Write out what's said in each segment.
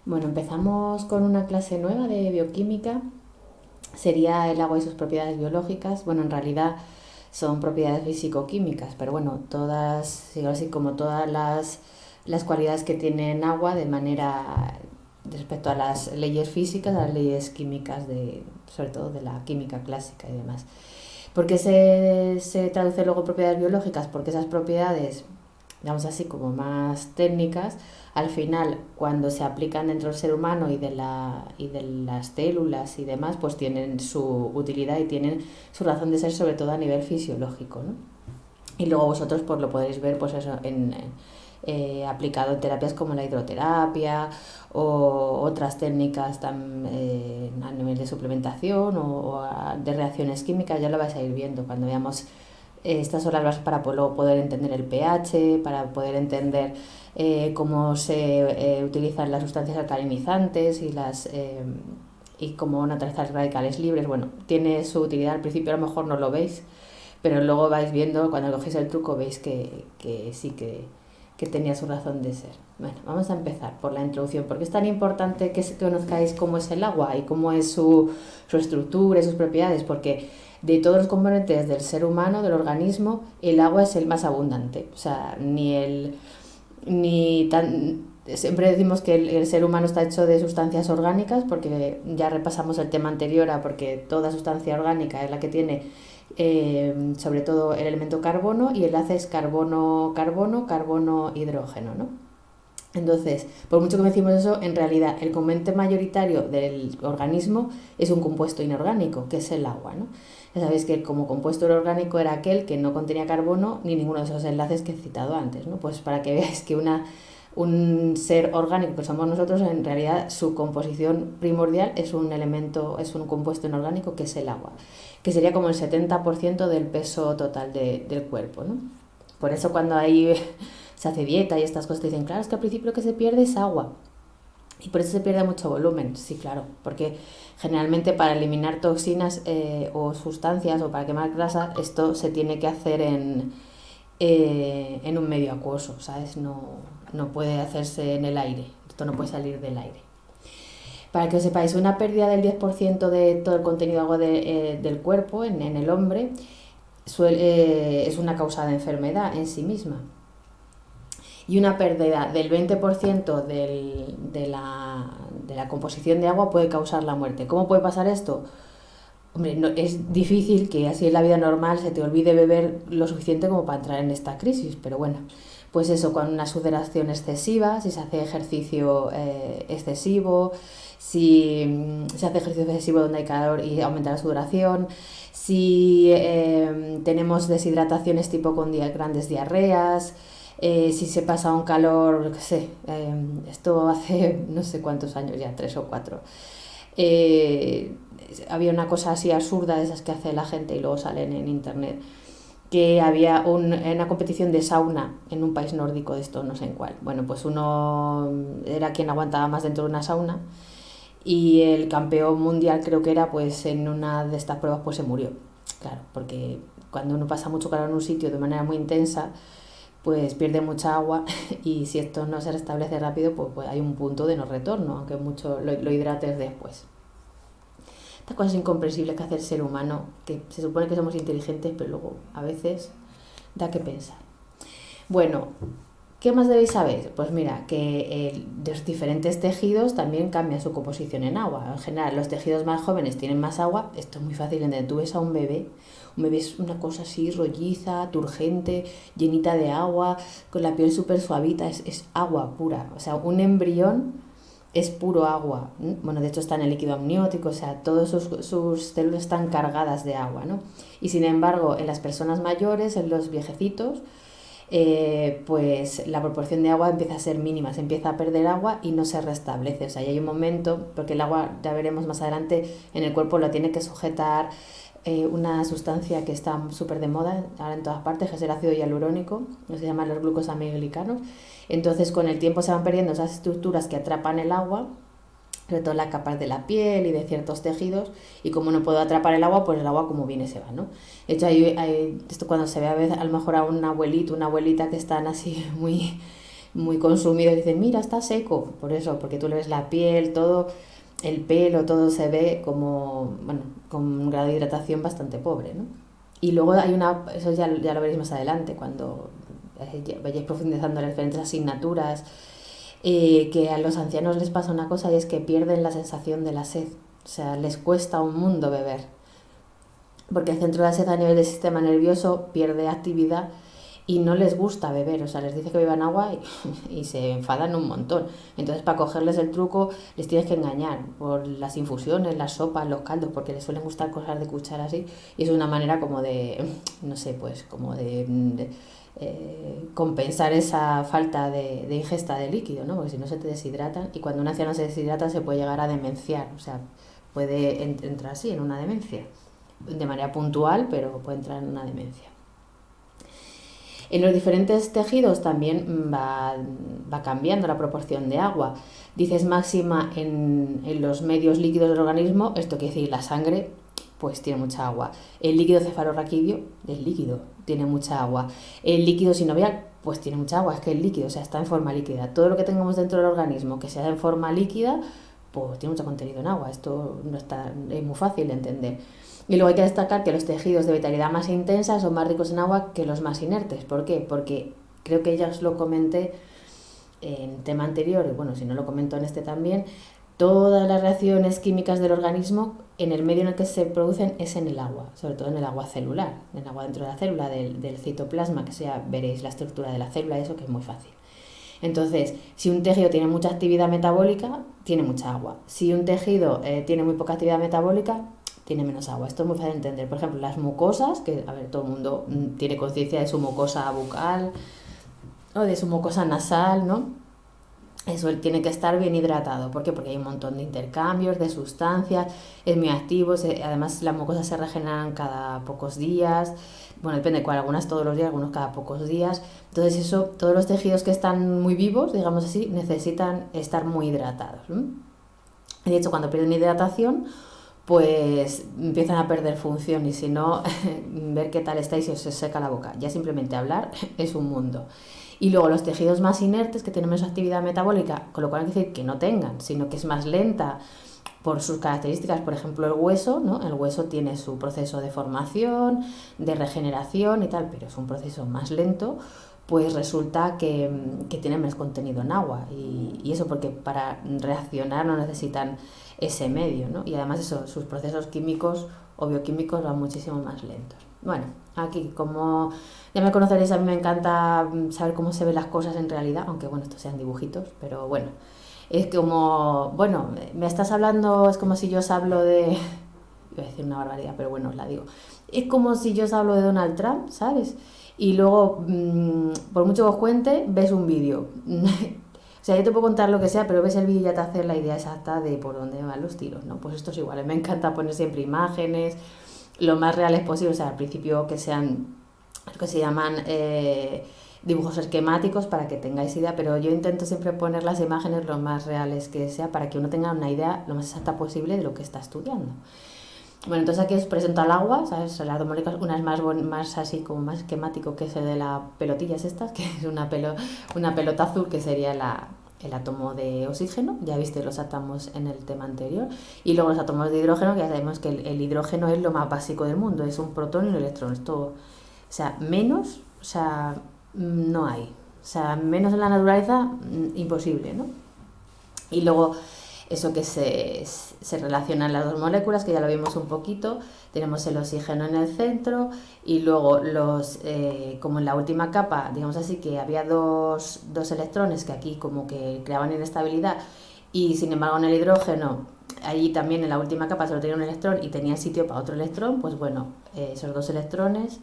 Bueno, empezamos con una clase nueva de bioquímica. Sería el agua y sus propiedades biológicas. Bueno, en realidad son propiedades físico-químicas, pero bueno, todas, digo así, como todas las cualidades que tienen agua de manera respecto a las leyes físicas, a las leyes químicas, sobre todo de la química clásica y demás. ¿Por qué se traduce luego propiedades biológicas? Porque esas propiedades, digamos así, como más técnicas, al final, cuando se aplican dentro del ser humano y de las células y demás, pues tienen su utilidad y tienen su razón de ser, sobre todo a nivel fisiológico, ¿no? Y luego vosotros pues lo podréis ver pues eso, aplicado en terapias como la hidroterapia o otras técnicas a nivel de suplementación de reacciones químicas. Ya lo vais a ir viendo cuando veamos estas son las bases para luego poder entender el pH, para poder entender cómo se utilizan las sustancias alcalinizantes y cómo neutralizar radicales libres. Bueno, tiene su utilidad. Al principio a lo mejor no lo veis, pero luego vais viendo, cuando cogéis el truco, veis que sí que tenía su razón de ser. Bueno, vamos a empezar por la introducción. ¿Por qué es tan importante que conozcáis cómo es el agua y cómo es su estructura y sus propiedades? Porque de todos los componentes del ser humano, del organismo, el agua es el más abundante. O sea, ni tan, siempre decimos que el ser humano está hecho de sustancias orgánicas, porque ya repasamos el tema anterior, porque toda sustancia orgánica es la que tiene sobre todo el elemento carbono, y el enlace es carbono-carbono, carbono-hidrógeno, ¿no? Entonces, por mucho que decimos eso, en realidad el componente mayoritario del organismo es un compuesto inorgánico, que es el agua, ¿no? Ya sabéis que como compuesto inorgánico era aquel que no contenía carbono ni ninguno de esos enlaces que he citado antes, ¿no? Pues para que veáis que un ser orgánico que somos nosotros, en realidad su composición primordial es un elemento, es un compuesto inorgánico que es el agua, que sería como el 70% del peso total del cuerpo, ¿no? Por eso cuando se hace dieta y estas cosas te dicen, claro, es que al principio lo que se pierde es agua. Y por eso se pierde mucho volumen, sí, claro, porque generalmente para eliminar toxinas o sustancias o para quemar grasa, esto se tiene que hacer en un medio acuoso, ¿sabes? No puede hacerse en el aire, esto no puede salir del aire. Para que os sepáis, una pérdida del 10% de todo el contenido de agua del cuerpo en el hombre es una causa de enfermedad en sí misma. Y una pérdida del 20% de la composición de agua puede causar la muerte. ¿Cómo puede pasar esto? Hombre, no, es difícil que así en la vida normal se te olvide beber lo suficiente como para entrar en esta crisis, pero bueno, pues eso, con una sudoración excesiva, si se hace ejercicio excesivo, si se hace ejercicio excesivo donde hay calor y aumenta la sudoración, si tenemos deshidrataciones tipo con grandes diarreas, si se pasa un calor, qué sé, esto hace no sé cuántos años ya, 3 o 4. Eh, Había una cosa así absurda de esas que hace la gente y luego salen en internet, que había una competición de sauna en un país nórdico de esto, no sé en cuál. Bueno, pues uno era quien aguantaba más dentro de una sauna y el campeón mundial creo que era, pues en una de estas pruebas pues se murió. Claro, porque cuando uno pasa mucho calor en un sitio de manera muy intensa, pues pierde mucha agua y si esto no se restablece rápido, pues hay un punto de no retorno, aunque mucho lo hidrates después. Esta cosa es incomprensible que hace el ser humano, que se supone que somos inteligentes, pero luego a veces da que pensar. Bueno, ¿qué más debéis saber? Pues mira, que los diferentes tejidos también cambian su composición en agua. En general, los tejidos más jóvenes tienen más agua. Esto es muy fácil de entender. Tú ves a un bebé es una cosa así rolliza, turgente, llenita de agua, con la piel súper suavita, es agua pura. O sea, un embrión es puro agua. Bueno, de hecho está en el líquido amniótico, o sea, todas sus células están cargadas de agua, ¿no? Y sin embargo, en las personas mayores, en los viejecitos, pues la proporción de agua empieza a ser mínima, se empieza a perder agua y no se restablece. O sea, hay un momento, porque el agua, ya veremos más adelante, en el cuerpo lo tiene que sujetar una sustancia que está súper de moda ahora en todas partes, que es el ácido hialurónico, que se llaman los glucosaminoglicanos. Entonces, con el tiempo se van perdiendo esas estructuras que atrapan el agua, sobre todo las capas de la piel y de ciertos tejidos, y como no puedo atrapar el agua, pues el agua como viene se va, ¿no? De hecho, esto cuando se ve a veces a lo mejor a un abuelito, una abuelita que están así muy, muy consumido, dicen, mira, está seco, por eso, porque tú le ves la piel, todo, el pelo, todo se ve como, bueno, con un grado de hidratación bastante pobre, ¿no? Y luego hay eso ya lo veréis más adelante, cuando vayáis profundizando en las diferentes asignaturas, que a los ancianos les pasa una cosa y es que pierden la sensación de la sed, o sea, les cuesta un mundo beber, porque el centro de la sed a nivel del sistema nervioso pierde actividad y no les gusta beber, o sea, les dice que beban agua y se enfadan un montón. Entonces, para cogerles el truco, les tienes que engañar por las infusiones, las sopas, los caldos, porque les suelen gustar cosas de cuchara así, y es una manera como de, no sé, pues como de compensar esa falta de ingesta de líquido, ¿no? Porque si no se te deshidratan, y cuando un anciano se deshidrata se puede llegar a demenciar, o sea, puede entrar así en una demencia, de manera puntual, pero puede entrar en una demencia. En los diferentes tejidos también va cambiando la proporción de agua. Dices máxima en los medios líquidos del organismo, esto quiere decir la sangre, pues tiene mucha agua. El líquido cefalorraquídeo es líquido, tiene mucha agua. El líquido sinovial, pues tiene mucha agua, es que es líquido, o sea, está en forma líquida. Todo lo que tengamos dentro del organismo que sea en forma líquida, pues tiene mucho contenido en agua. Esto no está, es muy fácil de entender. Y luego hay que destacar que los tejidos de vitalidad más intensa son más ricos en agua que los más inertes. ¿Por qué? Porque creo que ya os lo comenté en tema anterior, y bueno, si no lo comento en este también, todas las reacciones químicas del organismo en el medio en el que se producen es en el agua, sobre todo en el agua celular, en el agua dentro de la célula, del citoplasma, que sea, veréis la estructura de la célula, eso que es muy fácil. Entonces, si un tejido tiene mucha actividad metabólica, tiene mucha agua. Si un tejido tiene muy poca actividad metabólica, tiene menos agua. Esto es muy fácil de entender. Por ejemplo, las mucosas, que a ver, todo el mundo tiene conciencia de su mucosa bucal o de su mucosa nasal, ¿no? Eso tiene que estar bien hidratado. ¿Por qué? Porque hay un montón de intercambios de sustancias, es muy activo, además las mucosas se regeneran cada pocos días, bueno, depende de cuál, algunas todos los días, algunos cada pocos días. Entonces eso, todos los tejidos que están muy vivos, digamos así, necesitan estar muy hidratados, ¿no? De hecho, cuando pierden hidratación, pues empiezan a perder función, y si no, ver qué tal estáis y os seca la boca. Ya simplemente hablar es un mundo. Y luego los tejidos más inertes, que tienen menos actividad metabólica, con lo cual no quiere decir que no tengan, sino que es más lenta por sus características. Por ejemplo, el hueso, ¿no? El hueso tiene su proceso de formación, de regeneración y tal, pero es un proceso más lento, pues resulta que tiene menos contenido en agua. Y eso porque para reaccionar no necesitan ese medio, ¿no? Y además eso, sus procesos químicos o bioquímicos van muchísimo más lentos. Bueno, aquí como ya me conoceréis, a mí me encanta saber cómo se ven las cosas en realidad, aunque bueno, estos sean dibujitos, pero bueno, es como, bueno, me estás hablando, es como si yo os hablo de, iba a decir una barbaridad, pero bueno, os la digo, es como si yo os hablo de Donald Trump, ¿sabes? Y luego, por mucho que os cuente, ves un vídeo. O sea, yo te puedo contar lo que sea, pero ves el vídeo y ya te haces la idea exacta de por dónde van los tiros, ¿no? Pues esto es igual, me encanta poner siempre imágenes, lo más reales posible, o sea, al principio que sean lo que se llaman dibujos esquemáticos para que tengáis idea, pero yo intento siempre poner las imágenes lo más reales que sea para que uno tenga una idea lo más exacta posible de lo que está estudiando. Bueno, entonces aquí os presento al agua, ¿sabes? Las dos moléculas, una es más así como más esquemático, que es el de las pelotillas estas, que es una pelota azul, que sería el átomo de oxígeno, ya viste los átomos en el tema anterior, y luego los átomos de hidrógeno, que ya sabemos que el hidrógeno es lo más básico del mundo, es un protón y un electrón, es todo, o sea, menos, o sea, no hay, o sea, menos en la naturaleza, imposible, ¿no? Y luego eso que se relacionan las dos moléculas, que ya lo vimos un poquito, tenemos el oxígeno en el centro y luego como en la última capa, digamos así, que había dos electrones que aquí como que creaban inestabilidad, y sin embargo en el hidrógeno, allí también en la última capa solo tenía un electrón y tenía sitio para otro electrón, pues bueno, esos dos electrones,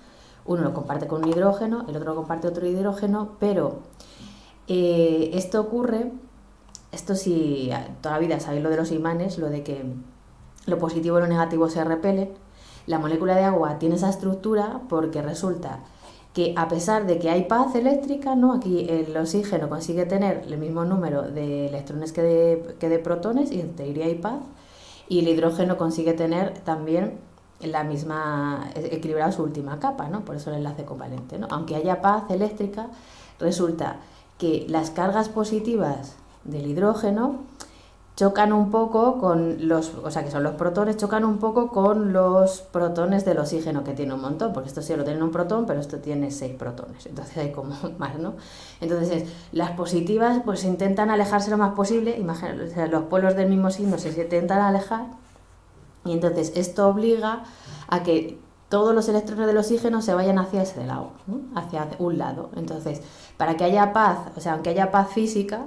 uno lo comparte con un hidrógeno, el otro lo comparte otro hidrógeno, pero esto ocurre. Esto sí, toda la vida sabéis lo de los imanes, lo de que lo positivo y lo negativo se repelen. La molécula de agua tiene esa estructura porque resulta que a pesar de que hay paz eléctrica, ¿no? Aquí el oxígeno consigue tener el mismo número de electrones que de protones, y en teoría hay paz, y el hidrógeno consigue tener también la misma, equilibrada su última capa, ¿no? Por eso el enlace covalente, ¿no? Aunque haya paz eléctrica, resulta que las cargas positivas del hidrógeno chocan un poco con los, o sea, que son los protones, chocan un poco con los protones del oxígeno, que tiene un montón, porque esto sí lo tiene un protón, pero esto tiene 6 protones, entonces hay como más, ¿no? Entonces, las positivas pues intentan alejarse lo más posible, imagínate, o sea, los polos del mismo signo se intentan alejar, y entonces esto obliga a que todos los electrones del oxígeno se vayan hacia ese lado, ¿no? Hacia un lado. Entonces, para que haya paz, o sea, aunque haya paz física,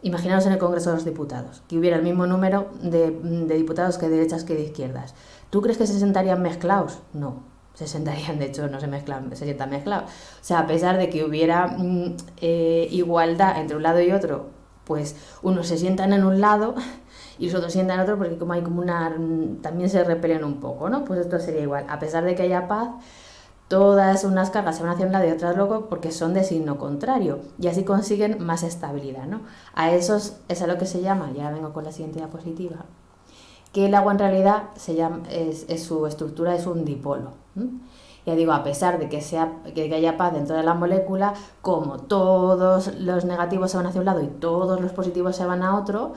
imaginaos en el Congreso de los Diputados, que hubiera el mismo número de diputados que de derechas que de izquierdas. ¿Tú crees que se sentarían mezclados? No, se sentarían, de hecho no se mezclan, se sientan mezclados. O sea, a pesar de que hubiera igualdad entre un lado y otro, pues unos se sientan en un lado y los otros sientan en otro, porque como hay como una... también se repelen un poco, ¿no? Pues esto sería igual, a pesar de que haya paz, todas unas cargas se van hacia un lado y otras luego porque son de signo contrario y así consiguen más estabilidad, ¿no? A esos es a lo que se llama, ya vengo con la siguiente diapositiva, que el agua en realidad se llama, su estructura es un dipolo. Ya digo, a pesar de que haya paz dentro de la molécula, como todos los negativos se van hacia un lado y todos los positivos se van a otro,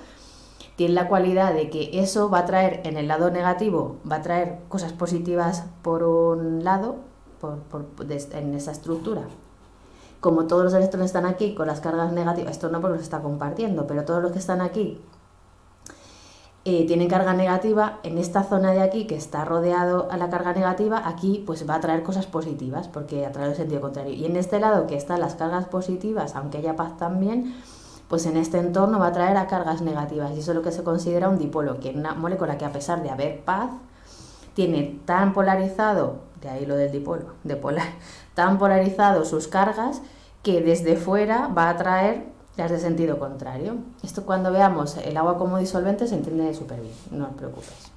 tiene la cualidad de que eso va a traer en el lado negativo, va a traer cosas positivas por un lado, en esa estructura. Como todos los electrones están aquí con las cargas negativas, esto no porque los está compartiendo, pero todos los que están aquí tienen carga negativa, en esta zona de aquí que está rodeado a la carga negativa, aquí pues va a traer cosas positivas porque atrae el sentido contrario. Y en este lado que están las cargas positivas, aunque haya paz también, pues en este entorno va a traer a cargas negativas, y eso es lo que se considera un dipolo, que es una molécula que a pesar de haber paz, tiene tan polarizado, de ahí lo del dipolo, de polar, tan polarizado sus cargas que desde fuera va a atraer las de sentido contrario. Esto cuando veamos el agua como disolvente se entiende súper bien, no os preocupéis.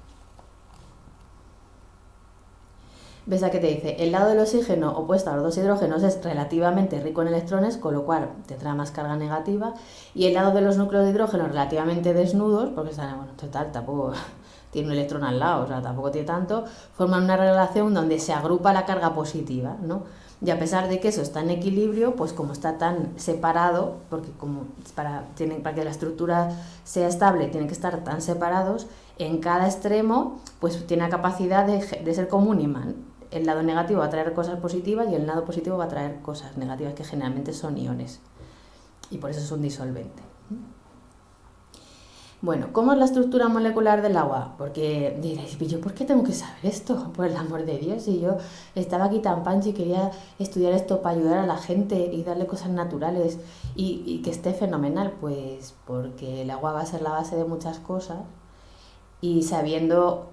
¿Ves a qué te dice? El lado del oxígeno opuesto a los dos hidrógenos es relativamente rico en electrones, con lo cual tendrá más carga negativa, y el lado de los núcleos de hidrógeno relativamente desnudos, porque están, bueno, total, tampoco tiene un electrón al lado, o sea, tampoco tiene tanto, forman una relación donde se agrupa la carga positiva, ¿no? Y a pesar de que eso está en equilibrio, pues como está tan separado, porque como para que la estructura sea estable tienen que estar tan separados, en cada extremo pues tiene la capacidad de ser como un imán. El lado negativo va a traer cosas positivas y el lado positivo va a traer cosas negativas, que generalmente son iones. Y por eso es un disolvente. Bueno, ¿cómo es la estructura molecular del agua? Porque diréis, ¿yo por qué tengo que saber esto? Por el amor de Dios, si yo estaba aquí tan panchi y quería estudiar esto para ayudar a la gente y darle cosas naturales y que esté fenomenal. Pues porque el agua va a ser la base de muchas cosas, y sabiendo,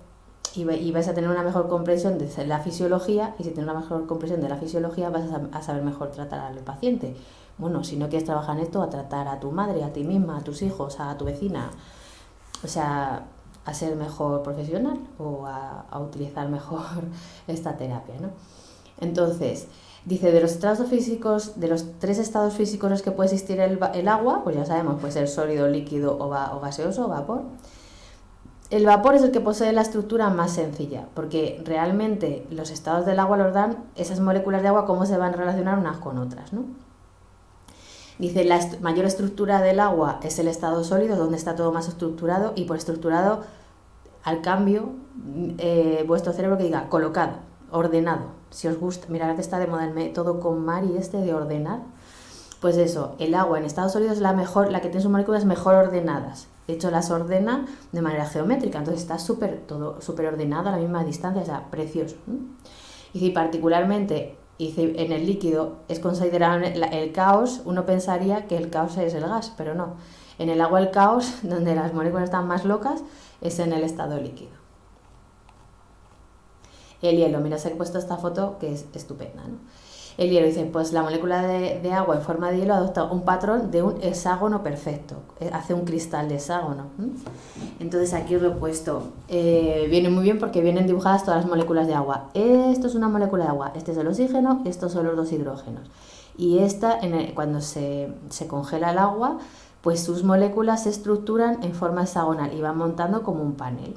y vas a tener una mejor comprensión de la fisiología, y si tienes una mejor comprensión de la fisiología vas a saber mejor tratar al paciente. Bueno, si no quieres trabajar en esto, a tratar a tu madre, a ti misma, a tus hijos, a tu vecina, o sea, a ser mejor profesional o a utilizar mejor esta terapia, ¿no? Entonces, dice, de los estados físicos, de los 3 estados físicos en los que puede existir el agua, pues ya sabemos, puede ser sólido, líquido o gaseoso, o vapor. El vapor es el que posee la estructura más sencilla, porque realmente los estados del agua los dan esas moléculas de agua, cómo se van a relacionar unas con otras, ¿no? Dice, la mayor estructura del agua es el estado sólido, donde está todo más estructurado, y por estructurado, al cambio, vuestro cerebro que diga colocado, ordenado. Si os gusta, mirad que está de moda el método con Mari de ordenar, pues eso, el agua en estado sólido es la que tiene sus moléculas mejor ordenadas. De hecho, las ordena de manera geométrica, entonces está todo súper ordenado a la misma distancia, o sea, precioso. Y si particularmente en el líquido es considerado el caos, uno pensaría que el caos es el gas, pero no. En el agua el caos, donde las moléculas están más locas, es en el estado líquido. El hielo, mira, se ha puesto esta foto que es estupenda, ¿no? El hielo, dice, pues la molécula de agua en forma de hielo adopta un patrón de un hexágono perfecto, hace un cristal de hexágono. Entonces aquí os lo he puesto, viene muy bien porque vienen dibujadas todas las moléculas de agua. Esto es una molécula de agua, este es el oxígeno, estos son los 2 hidrógenos. Y esta, cuando se congela el agua, pues sus moléculas se estructuran en forma hexagonal y van montando como un panel.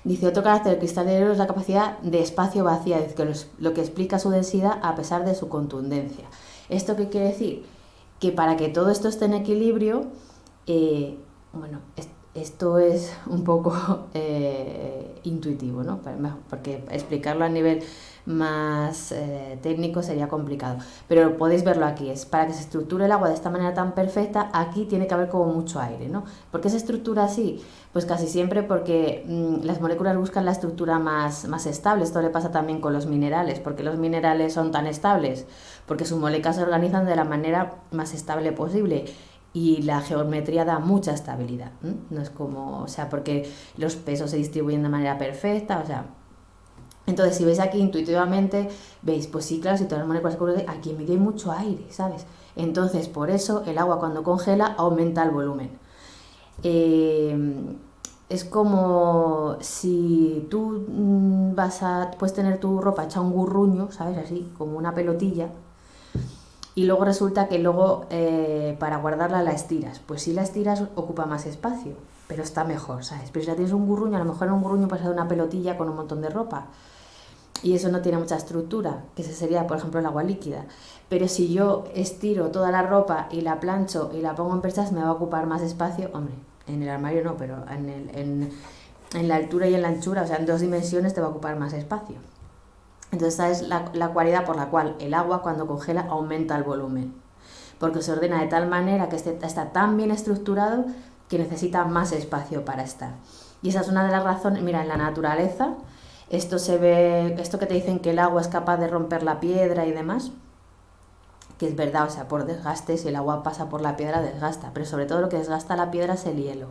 Dice, otro carácter del cristal de hielo es la capacidad de espacio vacía, es lo que explica su densidad a pesar de su contundencia. ¿Esto qué quiere decir? que para que todo esto esté en equilibrio, bueno, esto es un poco intuitivo, ¿no? Porque explicarlo a nivel más técnico sería complicado, pero podéis verlo aquí. Es para que se estructure el agua de esta manera tan perfecta, aquí tiene que haber como mucho aire, ¿no? ¿Por qué se estructura así? Pues casi siempre porque las moléculas buscan la estructura más estable. Esto le pasa también con los minerales. ¿Por qué los minerales son tan estables? Porque sus moléculas se organizan de la manera más estable posible. Y la geometría da mucha estabilidad, ¿eh? No es como, o sea, porque los pesos se distribuyen de manera perfecta, o sea. Entonces, si veis aquí intuitivamente, veis, pues sí, claro, si todas las moléculas se cubren, aquí me hay mucho aire, ¿sabes? Entonces, por eso el agua cuando congela aumenta el volumen. Es como si tú puedes tener tu ropa hecha un gurruño, ¿sabes? Así, como una pelotilla, y luego resulta que luego para guardarla la estiras. Pues si la estiras ocupa más espacio, pero está mejor, ¿sabes? Pero si la tienes un gurruño, a lo mejor en un gurruño pasa de una pelotilla con un montón de ropa. Y eso no tiene mucha estructura, que ese sería, por ejemplo, el agua líquida. Pero si yo estiro toda la ropa y la plancho y la pongo en perchas, me va a ocupar más espacio. Hombre, en el armario no, pero en la altura y en la anchura, o sea, en 2 dimensiones te va a ocupar más espacio. Entonces esta es la cualidad por la cual el agua cuando congela aumenta el volumen, porque se ordena de tal manera que está tan bien estructurado que necesita más espacio para estar. Y esa es una de las razones. Mira, en la naturaleza esto se ve, esto que te dicen que el agua es capaz de romper la piedra y demás, que es verdad, o sea, por desgaste, si el agua pasa por la piedra desgasta, pero sobre todo lo que desgasta la piedra es el hielo.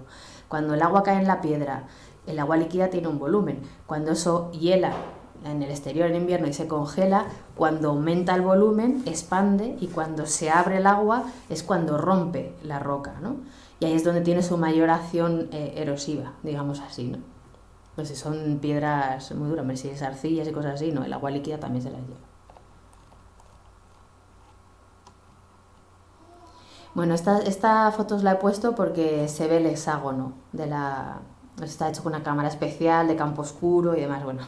Cuando el agua cae en la piedra, el agua líquida tiene un volumen. Cuando eso hiela en el exterior en invierno y se congela, cuando aumenta el volumen, expande, y cuando se abre el agua es cuando rompe la roca, ¿no? Y ahí es donde tiene su mayor acción erosiva, digamos así, ¿no? Pues si son piedras muy duras, si es arcillas y cosas así, no, el agua líquida también se las lleva. Bueno, esta foto os la he puesto porque se ve el hexágono de la... Está hecho con una cámara especial de campo oscuro y demás. Bueno,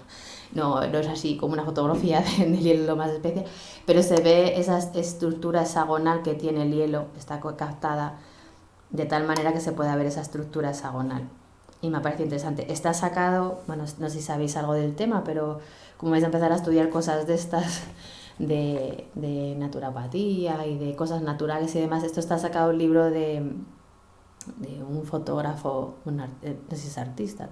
no es así como una fotografía del hielo más especial, pero se ve esa estructura hexagonal que tiene el hielo, está captada de tal manera que se pueda ver esa estructura hexagonal. Y me parece interesante. Está sacado, bueno, no sé si sabéis algo del tema, pero como vais a empezar a estudiar cosas de estas, de naturopatía y de cosas naturales y demás, esto está sacado un libro de un fotógrafo, no sé si es artista,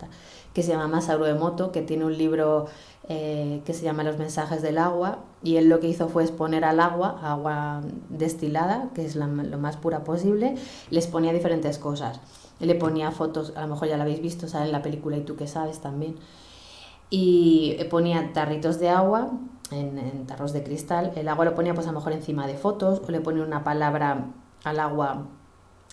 que se llama Masaru Emoto, que tiene un libro que se llama Los mensajes del agua, y él lo que hizo fue exponer al agua destilada, que es lo más pura posible, les ponía diferentes cosas. Le ponía fotos, a lo mejor ya la habéis visto, sale en la película Y tú qué sabes también, y ponía tarritos de agua en tarros de cristal. El agua lo ponía pues a lo mejor encima de fotos, o le ponía una palabra al agua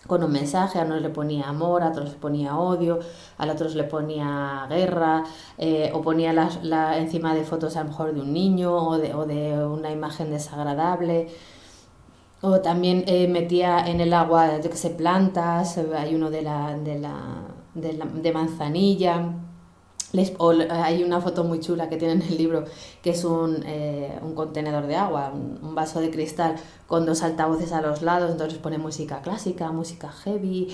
con un mensaje. A unos le ponía amor, a otros le ponía odio, a otros le ponía guerra, o ponía encima de fotos a lo mejor de un niño o de una imagen desagradable. O también metía en el agua, yo que sé, plantas. Hay uno de manzanilla. Hay una foto muy chula que tiene en el libro, que es un contenedor de agua, un vaso de cristal con 2 altavoces a los lados. Entonces pone música clásica, música heavy,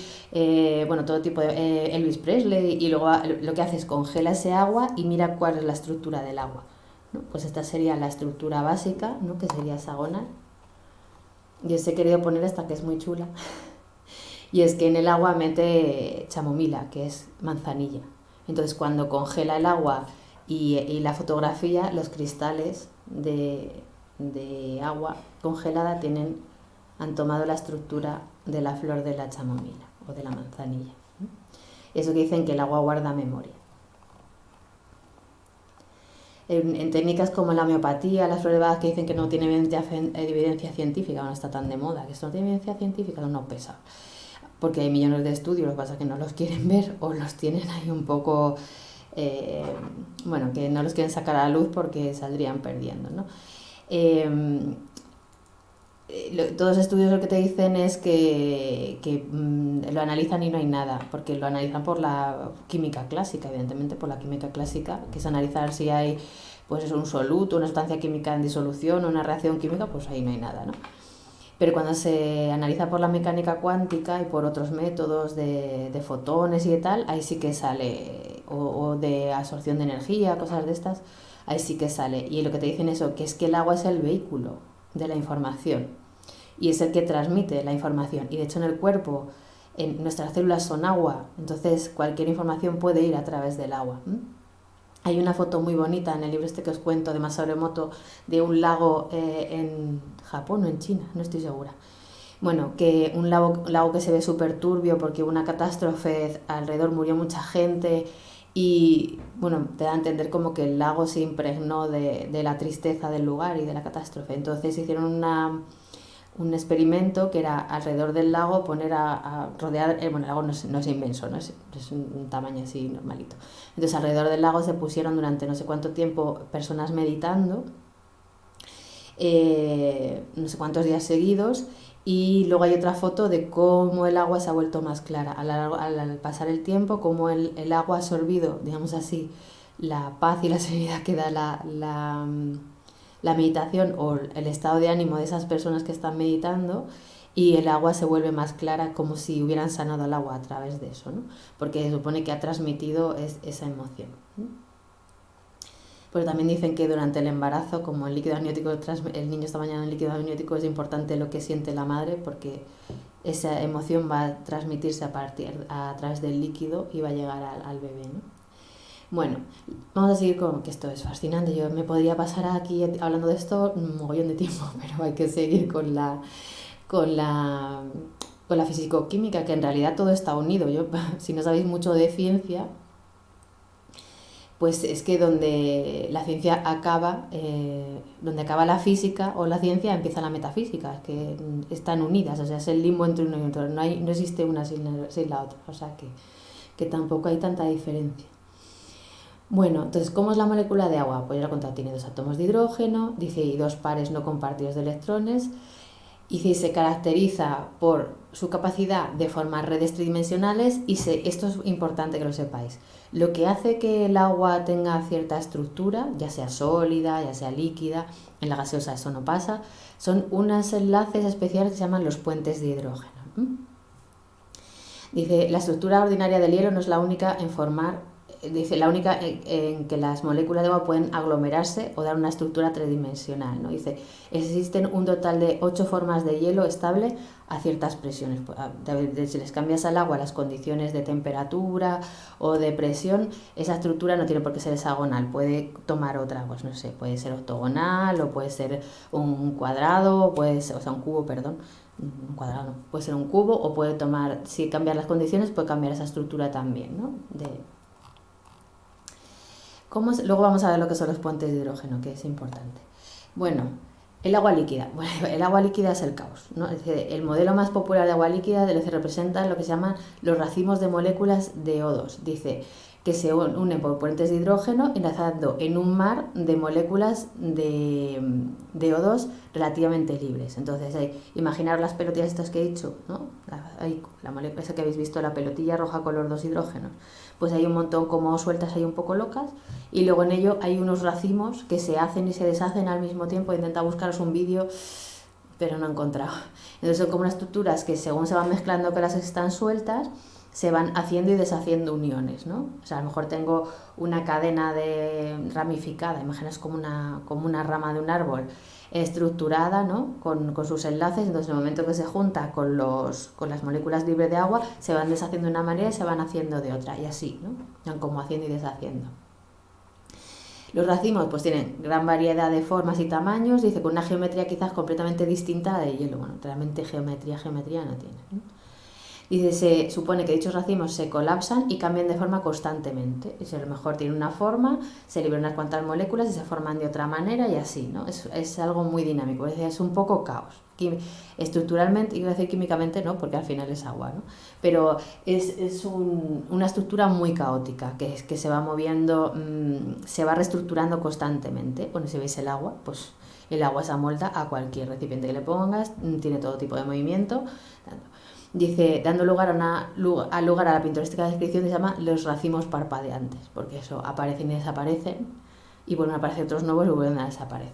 bueno, todo tipo de Elvis Presley, y luego lo que hace es congela ese agua y mira cuál es la estructura del agua, ¿no? Pues esta sería la estructura básica, ¿no? Que sería hexagonal. Y os he querido poner esta, que es muy chula, y es que en el agua mete chamomila, que es manzanilla. Entonces cuando congela el agua y la fotografía, los cristales de agua congelada han tomado la estructura de la flor de la chamomila o de la manzanilla. Eso que dicen que el agua guarda memoria. En técnicas como la homeopatía, las flores de Bach, que dicen que no tiene evidencia científica, no está tan de moda, que esto no tiene evidencia científica, no pesa. Porque hay millones de estudios, lo que pasa es que no los quieren ver, o los tienen ahí un poco, bueno, que no los quieren sacar a la luz porque saldrían perdiendo, ¿no? Todos los estudios lo que te dicen es que lo analizan y no hay nada, porque lo analizan por la química clásica, evidentemente por la química clásica, que es analizar si hay pues un soluto, una sustancia química en disolución, una reacción química, pues ahí no hay nada, ¿no? pero cuando se analiza por la mecánica cuántica y por otros métodos de fotones y de tal, ahí sí que sale, o de absorción de energía, cosas de estas, ahí sí que sale. Y lo que te dicen eso, que es que el agua es el vehículo de la información y es el que transmite la información. Y de hecho en el cuerpo, nuestras células son agua, entonces cualquier información puede ir a través del agua. Hay una foto muy bonita en el libro este que os cuento de Masaru Emoto de un lago en Japón o en China, no estoy segura. Bueno, que un lago que se ve súper turbio porque hubo una catástrofe, alrededor murió mucha gente y bueno, te da a entender como que el lago se impregnó de la tristeza del lugar y de la catástrofe. Entonces hicieron un experimento que era alrededor del lago poner a rodear, bueno, el lago no es inmenso, ¿no? Es un tamaño así normalito. Entonces alrededor del lago se pusieron durante no sé cuánto tiempo personas meditando, no sé cuántos días seguidos, y luego hay otra foto de cómo el agua se ha vuelto más clara al pasar el tiempo, cómo el agua ha absorbido, digamos así, la paz y la serenidad que da la meditación o el estado de ánimo de esas personas que están meditando, y el agua se vuelve más clara como si hubieran sanado el agua a través de eso, ¿no? Porque se supone que ha transmitido esa emoción, ¿no? Pero también dicen que durante el embarazo, como el líquido amniótico, el niño está bañado en líquido amniótico, es importante lo que siente la madre porque esa emoción va a transmitirse a través del líquido y va a llegar al bebé, ¿no? Bueno, vamos a seguir con que esto es fascinante. Yo me podría pasar aquí hablando de esto un mogollón de tiempo, pero hay que seguir con la, con la fisicoquímica, que en realidad todo está unido. Yo, si no sabéis mucho de ciencia, pues es que donde la ciencia acaba, donde acaba la física o la ciencia, empieza la metafísica, es que están unidas, o sea, es el limbo entre uno y otro, no existe una sin la otra, o sea que tampoco hay tanta diferencia. Bueno, entonces, ¿cómo es la molécula de agua? Pues ya lo he contado, tiene 2 átomos de hidrógeno, dice, y 2 pares no compartidos de electrones, y se caracteriza por su capacidad de formar redes tridimensionales y esto es importante que lo sepáis. Lo que hace que el agua tenga cierta estructura, ya sea sólida, ya sea líquida, en la gaseosa eso no pasa, son unos enlaces especiales que se llaman los puentes de hidrógeno. Dice, la estructura ordinaria del hielo no es la única en formar, dice, la única en que las moléculas de agua pueden aglomerarse o dar una estructura tridimensional, ¿no? Dice, existen un total de 8 formas de hielo estable a ciertas presiones. Si les cambias al agua las condiciones de temperatura o de presión, esa estructura no tiene por qué ser hexagonal, puede tomar otra, pues no sé, puede ser octogonal o puede ser un cuadrado, puede ser, o sea, un cubo, perdón. Un cuadrado no, puede ser un cubo o puede tomar, si cambiar las condiciones, puede cambiar esa estructura también, ¿no? Luego vamos a ver lo que son los puentes de hidrógeno, que es importante. Bueno, el agua líquida. Bueno, el agua líquida es el caos, ¿no? Es decir, el modelo más popular de agua líquida se representa lo que se llaman los racimos de moléculas de O2. Dice que se unen por puentes de hidrógeno enlazando en un mar de moléculas de O2 relativamente libres. Entonces, imaginaros las pelotillas estas que he dicho, ¿no? Esa que habéis visto, la pelotilla roja con los 2 hidrógenos. Pues hay un montón como sueltas ahí un poco locas y luego en ello hay unos racimos que se hacen y se deshacen al mismo tiempo. Intenta buscaros un vídeo, pero no he encontrado. Entonces son como unas estructuras que según se van mezclando con las que están sueltas, se van haciendo y deshaciendo uniones, ¿no? O sea, a lo mejor tengo una cadena ramificada, imaginas como una rama de un árbol estructurada, ¿no? Con sus enlaces, entonces en el momento que se junta con las moléculas libres de agua, se van deshaciendo de una manera y se van haciendo de otra, y así, ¿no? Van como haciendo y deshaciendo. Los racimos pues tienen gran variedad de formas y tamaños, dice con una geometría quizás completamente distinta a la de hielo. Bueno, realmente geometría no tiene, ¿no? Dice, se supone que dichos racimos se colapsan y cambian de forma constantemente. Y si a lo mejor tienen una forma, se liberan unas cuantas moléculas y se forman de otra manera y así, ¿no? Es algo muy dinámico, es un poco caos. Estructuralmente, iba a decir químicamente, no, porque al final es agua, ¿no? Pero es una estructura muy caótica, que se va moviendo, se va reestructurando constantemente. Bueno, si veis el agua, pues el agua se amolda a cualquier recipiente que le pongas, tiene todo tipo de movimiento. Dice, dando lugar a la pintoresca descripción que se llama los racimos parpadeantes, porque eso, aparecen y desaparecen, y vuelven a aparecer otros nuevos y vuelven a desaparecer.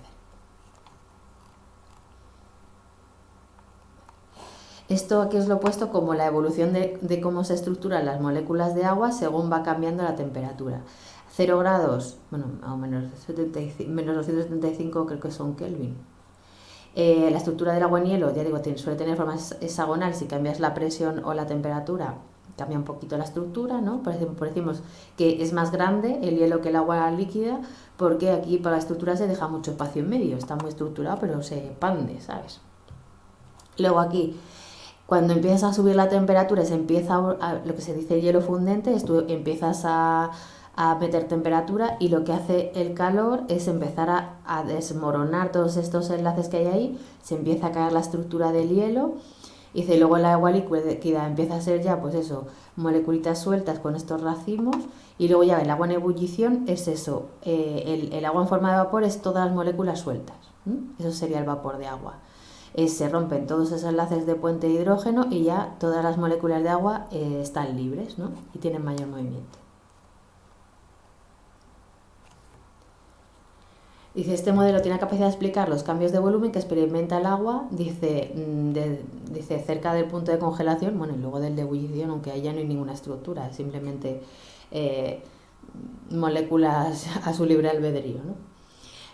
Esto aquí os lo he puesto como la evolución de cómo se estructuran las moléculas de agua según va cambiando la temperatura. 0 grados, bueno, o menos 275 creo que son Kelvin. La estructura del agua en hielo, ya digo, suele tener forma hexagonal. Si cambias la presión o la temperatura, cambia un poquito la estructura, ¿no? Por ejemplo, decimos que es más grande el hielo que el agua líquida, porque aquí para la estructura se deja mucho espacio en medio, está muy estructurado, pero se expande, ¿sabes? Luego aquí, cuando empiezas a subir la temperatura, se empieza lo que se dice hielo fundente, tú empiezas a meter temperatura y lo que hace el calor es empezar a desmoronar todos estos enlaces que hay ahí, se empieza a caer la estructura del hielo y luego el agua líquida empieza a ser ya, pues eso, moleculitas sueltas con estos racimos y luego ya el agua en ebullición es eso, el agua en forma de vapor es todas las moléculas sueltas, eso sería el vapor de agua. Se rompen todos esos enlaces de puente de hidrógeno y ya todas las moléculas de agua están libres, ¿no? Y tienen mayor movimiento. Dice, este modelo tiene la capacidad de explicar los cambios de volumen que experimenta el agua, dice cerca del punto de congelación, bueno, y luego del de ebullición, aunque ahí ya no hay ninguna estructura, es simplemente moléculas a su libre albedrío, ¿no?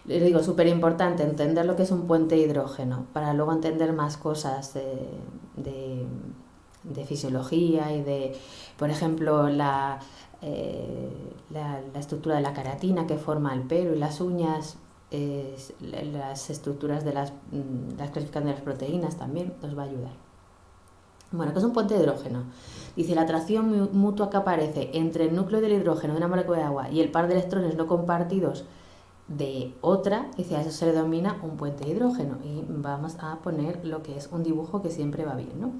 Les digo, súper importante entender lo que es un puente de hidrógeno para luego entender más cosas de fisiología y de, por ejemplo, la estructura de la queratina que forma el pelo y las uñas, las estructuras de las clasificación de las proteínas también nos va a ayudar. Bueno, ¿qué es un puente de hidrógeno? Dice, la atracción mutua que aparece entre el núcleo del hidrógeno de una molécula de agua y el par de electrones no compartidos de otra, dice, a eso se le denomina un puente de hidrógeno y vamos a poner lo que es un dibujo que siempre va bien, ¿no?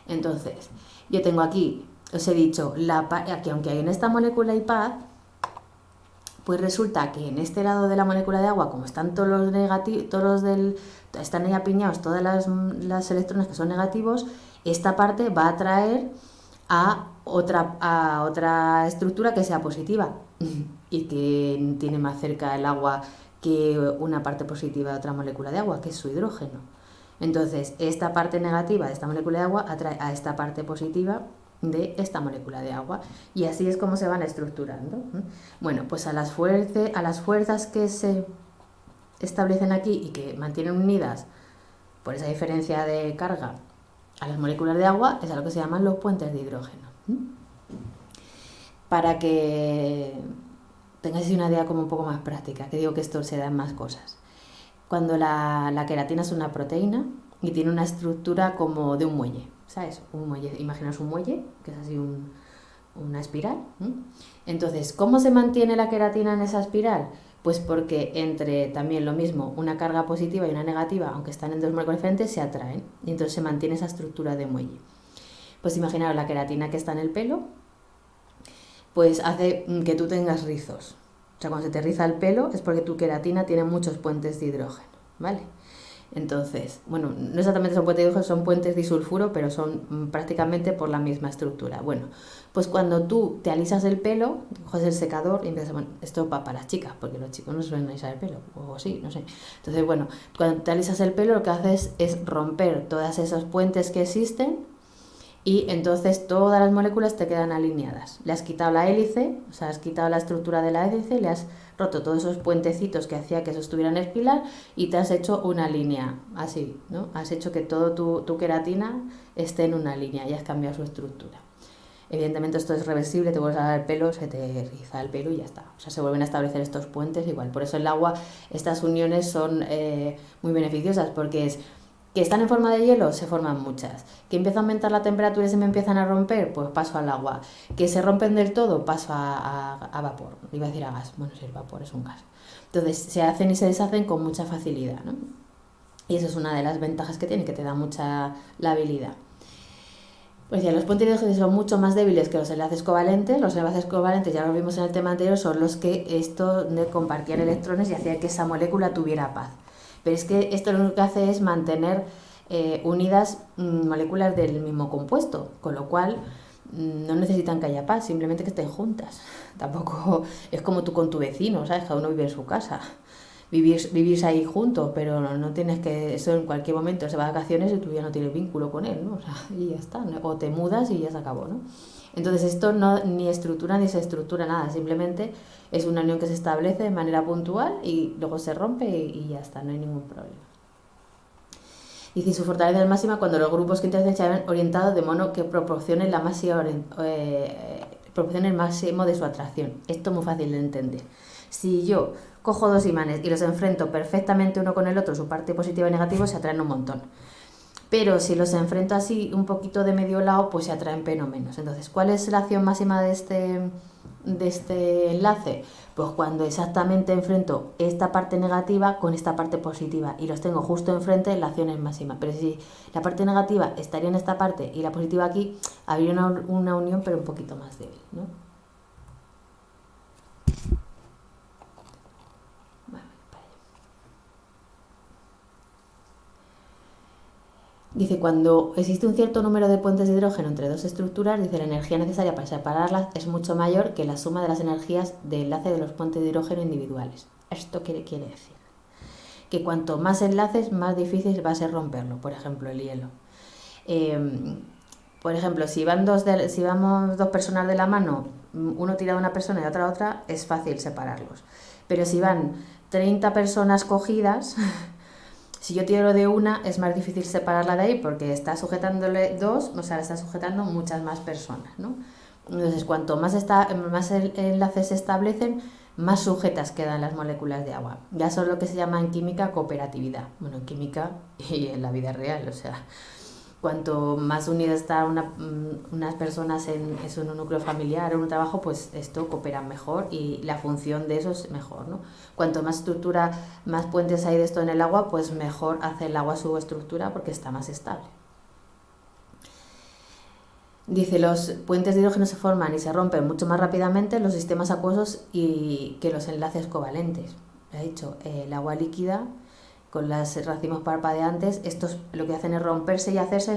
Entonces, yo tengo aquí, os he dicho, aquí aunque hay en esta molécula hay paz, pues resulta que en este lado de la molécula de agua, como están todos los negativos, están ahí apiñados todas las electrones que son negativos, esta parte va a atraer a otra estructura que sea positiva y que tiene más cerca el agua que una parte positiva de otra molécula de agua, que es su hidrógeno. Entonces, esta parte negativa de esta molécula de agua atrae a esta parte positiva de esta molécula de agua y así es como se van estructurando. Bueno, pues a las fuerzas que se establecen aquí y que mantienen unidas por esa diferencia de carga a las moléculas de agua es a lo que se llaman los puentes de hidrógeno. Para que tengáis una idea como un poco más práctica, que digo que esto se da en más cosas. Cuando la queratina es una proteína y tiene una estructura como de un muelle, ¿sabes? Un muelle, imaginaos un muelle, que es así una espiral. Entonces, ¿cómo se mantiene la queratina en esa espiral? Pues porque entre también lo mismo, una carga positiva y una negativa, aunque están en dos moléculas diferentes, se atraen y entonces se mantiene esa estructura de muelle. Pues imaginaos la queratina que está en el pelo, pues hace que tú tengas rizos. O sea, cuando se te riza el pelo es porque tu queratina tiene muchos puentes de hidrógeno, ¿vale? Entonces, bueno, no exactamente son puentes de hidrógeno, son puentes disulfuro, pero son prácticamente por la misma estructura. Bueno, pues cuando tú te alisas el pelo, coges el secador y empiezas, bueno, esto va para las chicas, porque los chicos no suelen alisar el pelo, o sí, no sé. Entonces, bueno, cuando te alisas el pelo lo que haces es romper todos esos puentes que existen y entonces todas las moléculas te quedan alineadas. Le has quitado la hélice, o sea, has quitado la estructura de la hélice, le has roto todos esos puentecitos que hacía que eso estuviera en espiral y te has hecho una línea, así, ¿no? Has hecho que todo tu queratina esté en una línea y has cambiado su estructura. Evidentemente esto es reversible, te vuelves a dar el pelo, se te riza el pelo y ya está. O sea, se vuelven a establecer estos puentes igual. Por eso en el agua estas uniones son muy beneficiosas porque es que están en forma de hielo, se forman muchas. Que empieza a aumentar la temperatura y se me empiezan a romper, pues paso al agua. Que se rompen del todo, paso a vapor. Iba a decir a gas, bueno, si el vapor es un gas. Entonces se hacen y se deshacen con mucha facilidad, ¿no? Y eso es una de las ventajas que tiene, que te da mucha labilidad. Pues ya, los puentes de hidrógeno son mucho más débiles que los enlaces covalentes. Los enlaces covalentes, ya lo vimos en el tema anterior, son los que esto de compartían electrones y hacían que esa molécula tuviera paz. Pero es que esto lo que hace es mantener unidas moléculas del mismo compuesto, con lo cual no necesitan que haya paz, simplemente que estén juntas. Tampoco es como tú con tu vecino, ¿sabes? Cada uno vive en su casa. vivís ahí juntos, pero no tienes que, eso en cualquier momento se va de vacaciones y tú ya no tienes vínculo con él, ¿no? O sea, y ya está, ¿no? O te mudas y ya se acabó, ¿no? Entonces esto no ni estructura ni se estructura nada, simplemente es una unión que se establece de manera puntual y luego se rompe y ya está, no hay ningún problema. Dice, su fortaleza es máxima cuando los grupos que interaccionan se hayan orientado de modo que proporcionen proporcione el máximo de su atracción. Esto es muy fácil de entender. Si yo cojo dos imanes y los enfrento perfectamente uno con el otro, su parte positiva y negativa, se atraen un montón. Pero si los enfrento así un poquito de medio lado, pues se atraen peno menos. Entonces, ¿cuál es la acción máxima de este enlace? Pues cuando exactamente enfrento esta parte negativa con esta parte positiva y los tengo justo enfrente, la acción es máxima. Pero si la parte negativa estaría en esta parte y la positiva aquí, habría una unión pero un poquito más débil, ¿no? Dice, cuando existe un cierto número de puentes de hidrógeno entre dos estructuras, dice, la energía necesaria para separarlas es mucho mayor que la suma de las energías de enlace de los puentes de hidrógeno individuales. ¿Esto qué quiere decir? Que cuanto más enlaces, más difícil va a ser romperlo. Por ejemplo, el hielo. Por ejemplo, si vamos dos personas de la mano, uno tira a una persona y otra a otra, es fácil separarlos. Pero si van 30 personas cogidas... Si yo tiro de una, es más difícil separarla de ahí porque está sujetándole dos, o sea, está sujetando muchas más personas, ¿no? Entonces, cuanto más enlaces se establecen, más sujetas quedan las moléculas de agua. Ya eso es lo que se llama en química cooperatividad. Bueno, en química y en la vida real, o sea, cuanto más unidas están unas personas en un núcleo familiar o en un trabajo, pues esto coopera mejor y la función de eso es mejor, ¿no? Cuanto más estructura, más puentes hay de esto en el agua, pues mejor hace el agua su estructura porque está más estable. Dice, los puentes de hidrógeno se forman y se rompen mucho más rápidamente en los sistemas acuosos que los enlaces covalentes. He dicho, el agua líquida con los racimos parpadeantes, estos lo que hacen es romperse y hacerse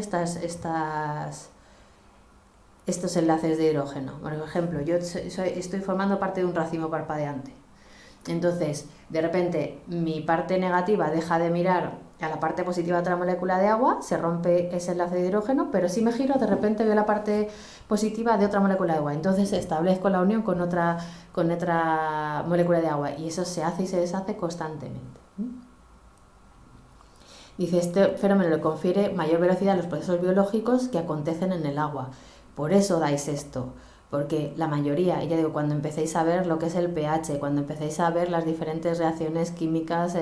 estos enlaces de hidrógeno. Por ejemplo, yo estoy formando parte de un racimo parpadeante. Entonces, de repente, mi parte negativa deja de mirar a la parte positiva de otra molécula de agua, se rompe ese enlace de hidrógeno, pero si me giro, de repente veo la parte positiva de otra molécula de agua. Entonces, establezco la unión con otra molécula de agua y eso se hace y se deshace constantemente. Dice, este fenómeno le confiere mayor velocidad a los procesos biológicos que acontecen en el agua. Por eso dais esto, porque la mayoría, ya digo, cuando empecéis a ver lo que es el pH, cuando empecéis a ver las diferentes reacciones químicas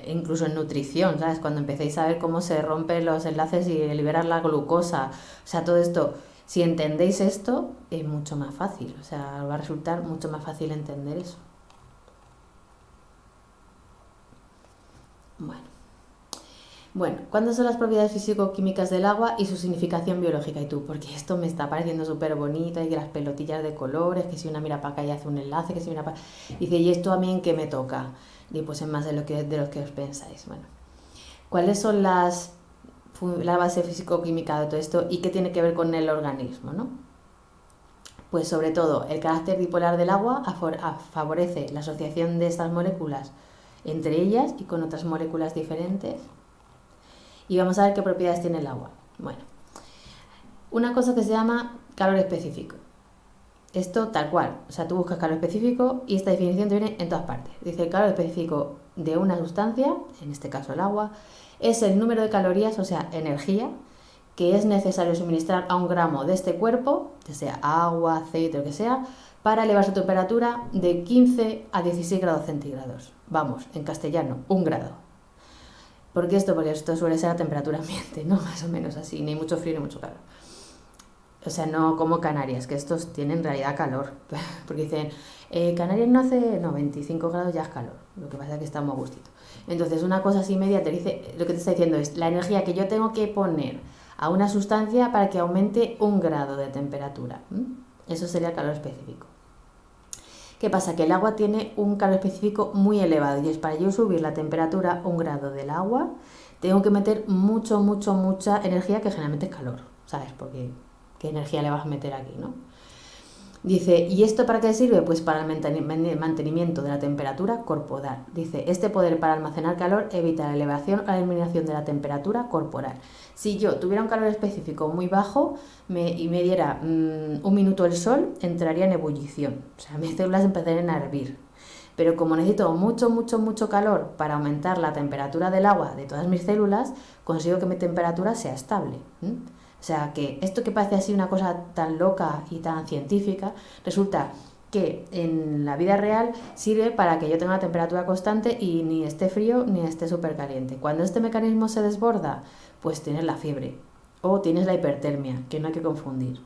incluso en nutrición, ¿sabes? Cuando empecéis a ver cómo se rompen los enlaces y liberar la glucosa, o sea, todo esto, si entendéis esto, es mucho más fácil, o sea, va a resultar mucho más fácil entender eso. Bueno, ¿cuándo son las propiedades físico-químicas del agua y su significación biológica? Y tú, porque esto me está pareciendo súper bonito, y que las pelotillas de colores, que si una mira para acá y hace un enlace, que si mira para... Dice, ¿y esto a mí en qué me toca? Y pues en más de los que os pensáis. Bueno, ¿cuáles son la base físico-química de todo esto y qué tiene que ver con el organismo, ¿no? Pues sobre todo, el carácter dipolar del agua favorece la asociación de estas moléculas entre ellas y con otras moléculas diferentes. Y vamos a ver qué propiedades tiene el agua. Bueno, una cosa que se llama calor específico. Esto tal cual, o sea, tú buscas calor específico y esta definición te viene en todas partes. Dice, el calor específico de una sustancia, en este caso el agua, es el número de calorías, o sea, energía, que es necesario suministrar a un gramo de este cuerpo, ya sea agua, aceite, lo que sea, para elevar su temperatura de 15 a 16 grados centígrados. Vamos, en castellano, 1 grado. ¿Por qué esto? Porque esto suele ser a temperatura ambiente, ¿no? Más o menos así, ni mucho frío ni mucho calor. O sea, no como Canarias, que estos tienen en realidad calor. Porque dicen, Canarias no hace... No, 25 grados ya es calor. Lo que pasa es que está muy a gustito. Entonces, una cosa así media te dice... Lo que te está diciendo es la energía que yo tengo que poner a una sustancia para que aumente 1 grado de temperatura. Eso sería el calor específico. ¿Qué pasa? Que el agua tiene un calor específico muy elevado y es para yo subir la temperatura 1 grado del agua, tengo que meter mucha energía que generalmente es calor, ¿sabes? Porque ¿qué energía le vas a meter aquí, no? Dice, ¿y esto para qué sirve? Pues para el mantenimiento de la temperatura corporal. Dice, este poder para almacenar calor evita la elevación o la eliminación de la temperatura corporal. Si yo tuviera un calor específico muy bajo y me diera un minuto el sol, entraría en ebullición. O sea, mis células empezarían a hervir. Pero como necesito mucho calor para aumentar la temperatura del agua de todas mis células, consigo que mi temperatura sea estable. O sea, que esto que parece así una cosa tan loca y tan científica, resulta que en la vida real sirve para que yo tenga una temperatura constante y ni esté frío ni esté súper caliente. Cuando este mecanismo se desborda, pues tienes la fiebre o tienes la hipertermia, que no hay que confundir.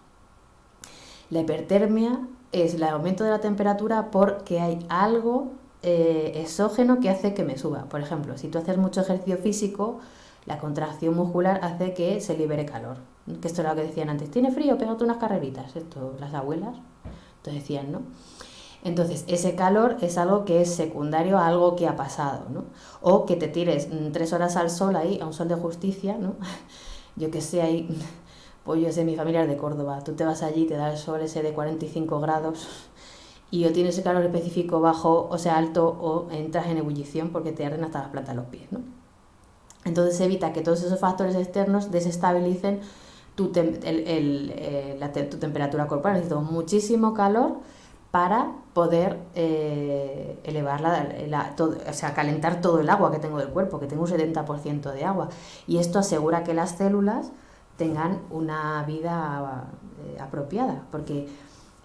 La hipertermia es el aumento de la temperatura porque hay algo exógeno que hace que me suba. Por ejemplo, si tú haces mucho ejercicio físico, la contracción muscular hace que se libere calor. Que esto era lo que decían antes, ¿tiene frío? Pégate unas carreritas. Esto las abuelas te decían, ¿no? Entonces, ese calor es algo que es secundario a algo que ha pasado, ¿no? O que te tires 3 horas al sol ahí, a un sol de justicia, ¿no? Yo que sé, ahí, pues yo sé, mi familia es de Córdoba, tú te vas allí, te da el sol ese de 45 grados y o tienes el calor específico bajo, o sea, alto, o entras en ebullición porque te arden hasta las plantas de los pies, ¿no? Entonces evita que todos esos factores externos desestabilicen tu temperatura corporal. Necesito muchísimo calor para poder elevar o sea, calentar todo el agua que tengo del cuerpo, que tengo un 70% de agua. Y esto asegura que las células tengan una vida apropiada, porque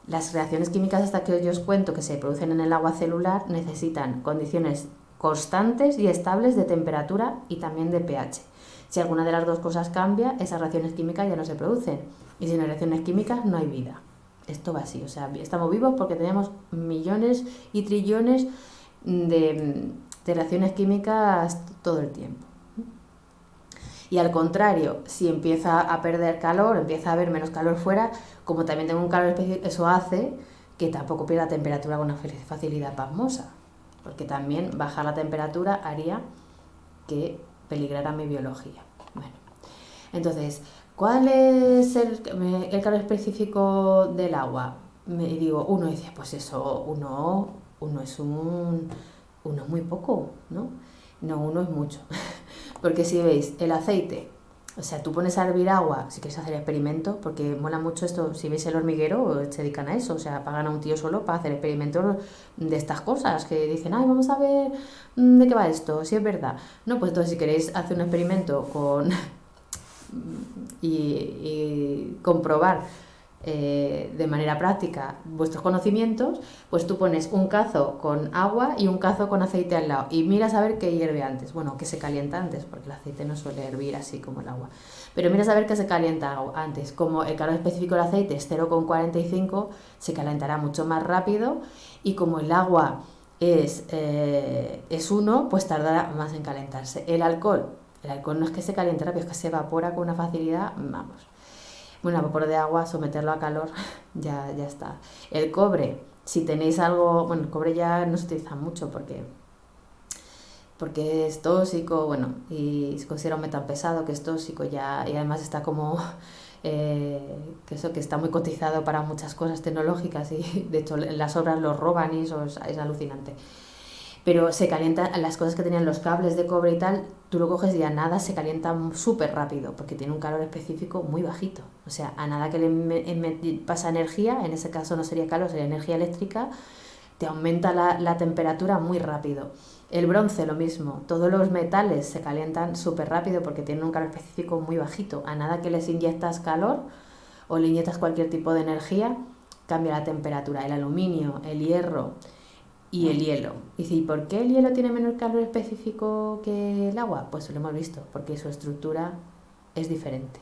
las reacciones químicas hasta que yo os cuento que se producen en el agua celular necesitan condiciones constantes y estables de temperatura y también de pH. Si alguna de las dos cosas cambia, esas reacciones químicas ya no se producen. Y sin reacciones químicas no hay vida. Esto va así, o sea, estamos vivos porque tenemos millones y trillones de reacciones químicas todo el tiempo. Y al contrario, si empieza a perder calor, empieza a haber menos calor fuera, como también tengo un calor específico, eso hace que tampoco pierda temperatura con una facilidad pasmosa, porque también bajar la temperatura haría que peligrara mi biología. Bueno, entonces, ¿cuál es el calor específico del agua? Me digo, uno dice, pues eso, uno es muy poco, ¿no? No, uno es mucho. Porque si veis, el aceite, o sea, tú pones a hervir agua, si quieres hacer experimentos, porque mola mucho esto, si veis el hormiguero, se dedican a eso, o sea, pagan a un tío solo para hacer experimentos de estas cosas, que dicen, ay, vamos a ver de qué va esto, si es verdad. No, pues entonces si queréis hacer un experimento con y comprobar de manera práctica vuestros conocimientos, pues tú pones un cazo con agua y un cazo con aceite al lado y miras a ver qué hierve antes, bueno, que se calienta antes, porque el aceite no suele hervir así como el agua, pero miras a ver qué se calienta antes. Como el calor específico del aceite es 0,45, se calentará mucho más rápido, y como el agua es 1, pues tardará más en calentarse. El alcohol no es que se caliente rápido, es que se evapora con una facilidad, vamos. Bueno, a vapor de agua, someterlo a calor, ya está. El cobre, si tenéis algo, bueno, el cobre ya no se utiliza mucho porque es tóxico, bueno, y se considera un metal pesado que es tóxico ya, y además está como, que está muy cotizado para muchas cosas tecnológicas, y de hecho en las obras lo roban y eso es alucinante. Pero se calienta, las cosas que tenían los cables de cobre y tal, tú lo coges y a nada se calienta súper rápido, porque tiene un calor específico muy bajito. O sea, a nada que le pasa energía, en ese caso no sería calor, sería energía eléctrica, te aumenta la temperatura muy rápido. El bronce, lo mismo. Todos los metales se calientan súper rápido porque tienen un calor específico muy bajito. A nada que les inyectas calor o le inyectas cualquier tipo de energía, cambia la temperatura. El aluminio, el hierro y el hielo. Y si, ¿por qué el hielo tiene menor calor específico que el agua? Pues lo hemos visto, porque su estructura es diferente.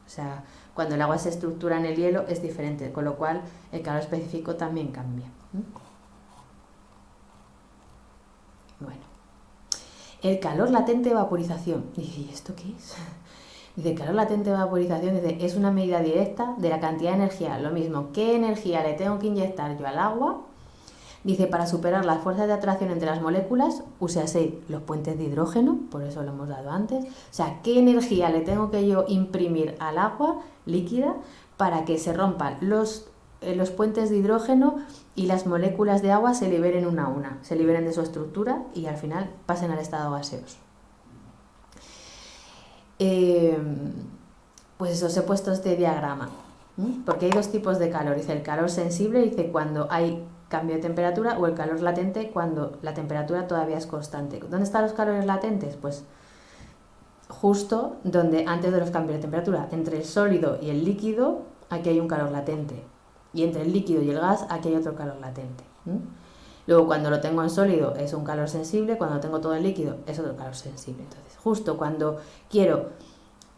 O sea, cuando el agua se estructura en el hielo es diferente, con lo cual el calor específico también cambia. Bueno, el calor latente de vaporización. ¿Y esto qué es? Dice, calor latente de vaporización, dice, es una medida directa de la cantidad de energía. Lo mismo, ¿qué energía le tengo que inyectar yo al agua? Dice, para superar las fuerzas de atracción entre las moléculas, úsese los puentes de hidrógeno, por eso lo hemos dado antes. O sea, ¿qué energía le tengo que yo imprimir al agua líquida para que se rompan los los puentes de hidrógeno y las moléculas de agua se liberen una a una, se liberen de su estructura y al final pasen al estado gaseoso. Pues eso, os he puesto este diagrama, porque hay dos tipos de calor. Dice el calor sensible, dice cuando hay cambio de temperatura, o el calor latente cuando la temperatura todavía es constante. ¿Dónde están los calores latentes? Pues justo donde antes de los cambios de temperatura, entre el sólido y el líquido, aquí hay un calor latente, y entre el líquido y el gas, aquí hay otro calor latente. Luego, cuando lo tengo en sólido es un calor sensible, cuando lo tengo todo en líquido es otro calor sensible. Entonces, justo cuando quiero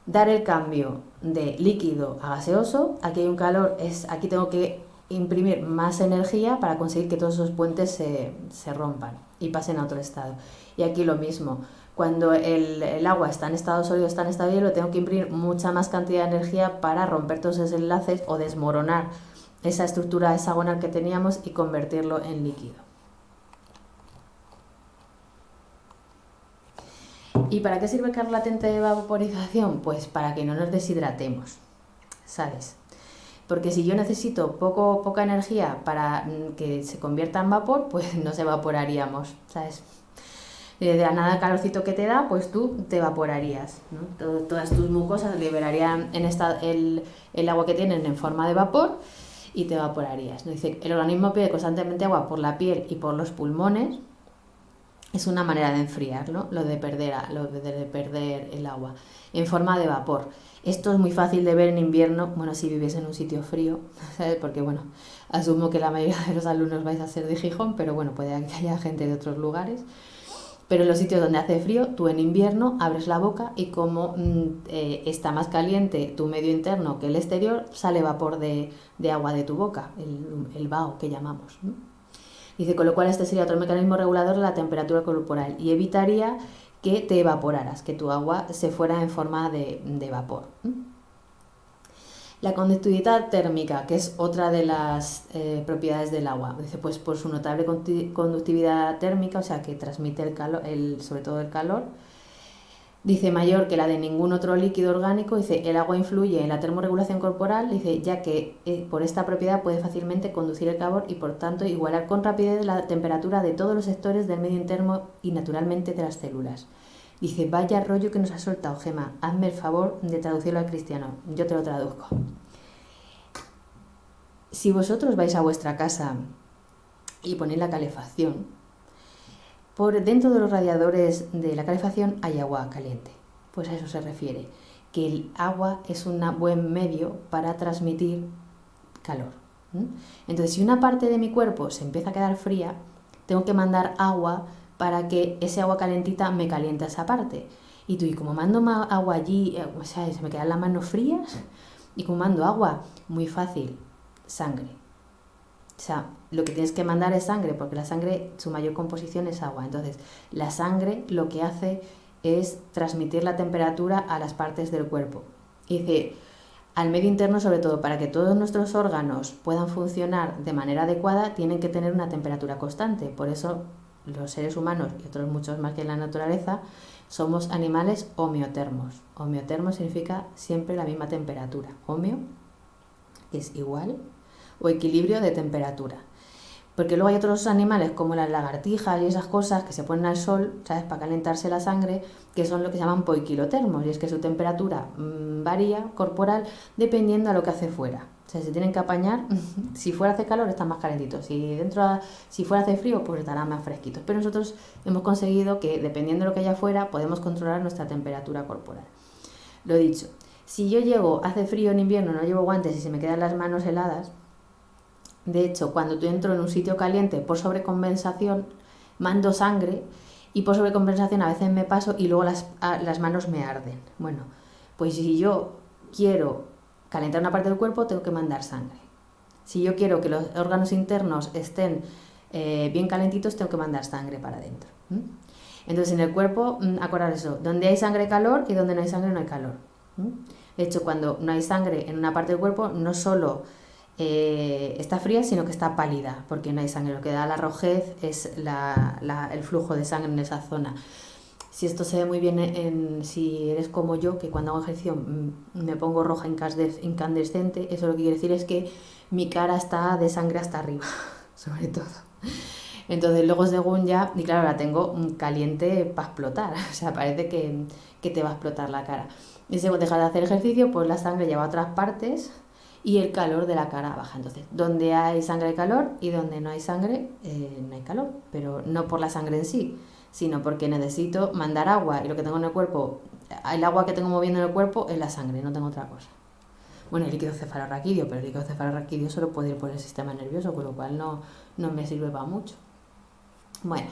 dar el cambio de líquido a gaseoso, aquí hay un calor, aquí tengo que imprimir más energía para conseguir que todos esos puentes se rompan y pasen a otro estado. Y aquí lo mismo, cuando el agua está en estado sólido, está en estado de hielo, tengo que imprimir mucha más cantidad de energía para romper todos esos enlaces o desmoronar esa estructura hexagonal que teníamos y convertirlo en líquido. ¿Y para qué sirve el calor latente de vaporización? Pues para que no nos deshidratemos, ¿sabes? Porque si yo necesito poca energía para que se convierta en vapor, pues nos evaporaríamos, ¿sabes? De la nada calorcito que te da, pues tú te evaporarías, ¿no? Todas tus mucosas liberarían el agua que tienen en forma de vapor y te evaporarías, ¿no? Dice, el organismo pierde constantemente agua por la piel y por los pulmones. Es una manera de enfriarlo, lo de perder el agua en forma de vapor. Esto es muy fácil de ver en invierno, bueno, si vivies en un sitio frío, ¿sabes? Porque, bueno, asumo que la mayoría de los alumnos vais a ser de Gijón, pero bueno, puede que haya gente de otros lugares. Pero en los sitios donde hace frío, tú en invierno abres la boca y como está más caliente tu medio interno que el exterior, sale vapor de agua de tu boca, el vaho que llamamos, ¿no? Dice, con lo cual este sería otro mecanismo regulador de la temperatura corporal y evitaría que te evaporaras, que tu agua se fuera en forma de vapor. La conductividad térmica, que es otra de las propiedades del agua, dice, pues por su notable conductividad térmica, o sea que transmite el calor, sobre todo el calor, dice mayor que la de ningún otro líquido orgánico. Dice, el agua influye en la termorregulación corporal, dice, ya que por esta propiedad puede fácilmente conducir el calor y por tanto igualar con rapidez la temperatura de todos los sectores del medio interno y naturalmente de las células. Dice, vaya rollo que nos ha soltado, Gemma, hazme el favor de traducirlo al cristiano, yo te lo traduzco. Si vosotros vais a vuestra casa y ponéis la calefacción, por dentro de los radiadores de la calefacción hay agua caliente. Pues a eso se refiere, que el agua es un buen medio para transmitir calor. Entonces, si una parte de mi cuerpo se empieza a quedar fría, tengo que mandar agua para que ese agua calentita me caliente esa parte. Y tú, ¿y como mando agua allí, se me quedan las manos frías? ¿Y como mando agua? Muy fácil, sangre. O sea, lo que tienes que mandar es sangre, porque la sangre, su mayor composición es agua. Entonces, la sangre lo que hace es transmitir la temperatura a las partes del cuerpo. Y dice, al medio interno, sobre todo, para que todos nuestros órganos puedan funcionar de manera adecuada, tienen que tener una temperatura constante. Por eso, los seres humanos, y otros muchos más que en la naturaleza, somos animales homeotermos. Homeotermo significa siempre la misma temperatura. Homeo es igual, o equilibrio de temperatura. Porque luego hay otros animales como las lagartijas y esas cosas que se ponen al sol, ¿sabes?, para calentarse la sangre, que son lo que se llaman poiquilotermos, y es que su temperatura varía corporal dependiendo a lo que hace fuera. O sea, se tienen que apañar. Si fuera hace calor están más calentitos, si fuera hace frío pues estarán más fresquitos. Pero nosotros hemos conseguido que dependiendo de lo que haya afuera podemos controlar nuestra temperatura corporal. Lo dicho, si yo llego, hace frío en invierno, no llevo guantes y se me quedan las manos heladas. De hecho, cuando yo entro en un sitio caliente por sobrecompensación, mando sangre y por sobrecompensación a veces me paso y luego las manos me arden. Bueno, pues si yo quiero calentar una parte del cuerpo, tengo que mandar sangre. Si yo quiero que los órganos internos estén bien calentitos, tengo que mandar sangre para adentro. Entonces, en el cuerpo, acordar eso, donde hay sangre hay calor y donde no hay sangre no hay calor. De hecho, cuando no hay sangre en una parte del cuerpo, no solo está fría, sino que está pálida, porque no hay sangre. Lo que da la rojez es el flujo de sangre en esa zona. Si esto se ve muy bien si eres como yo, que cuando hago ejercicio me pongo roja incandescente, eso lo que quiere decir es que mi cara está de sangre hasta arriba, sobre todo. Entonces luego según ya, y claro, la tengo caliente para explotar, o sea, parece que te va a explotar la cara. Y según dejas de hacer ejercicio, pues la sangre lleva a otras partes y el calor de la cara baja. Entonces, donde hay sangre hay calor y donde no hay sangre no hay calor, pero no por la sangre en sí, sino porque necesito mandar agua y lo que tengo en el cuerpo, el agua que tengo moviendo en el cuerpo es la sangre, no tengo otra cosa. Bueno, el líquido cefalorraquídeo, pero el líquido cefalorraquídeo solo puede ir por el sistema nervioso, con lo cual no me sirve para mucho. Bueno,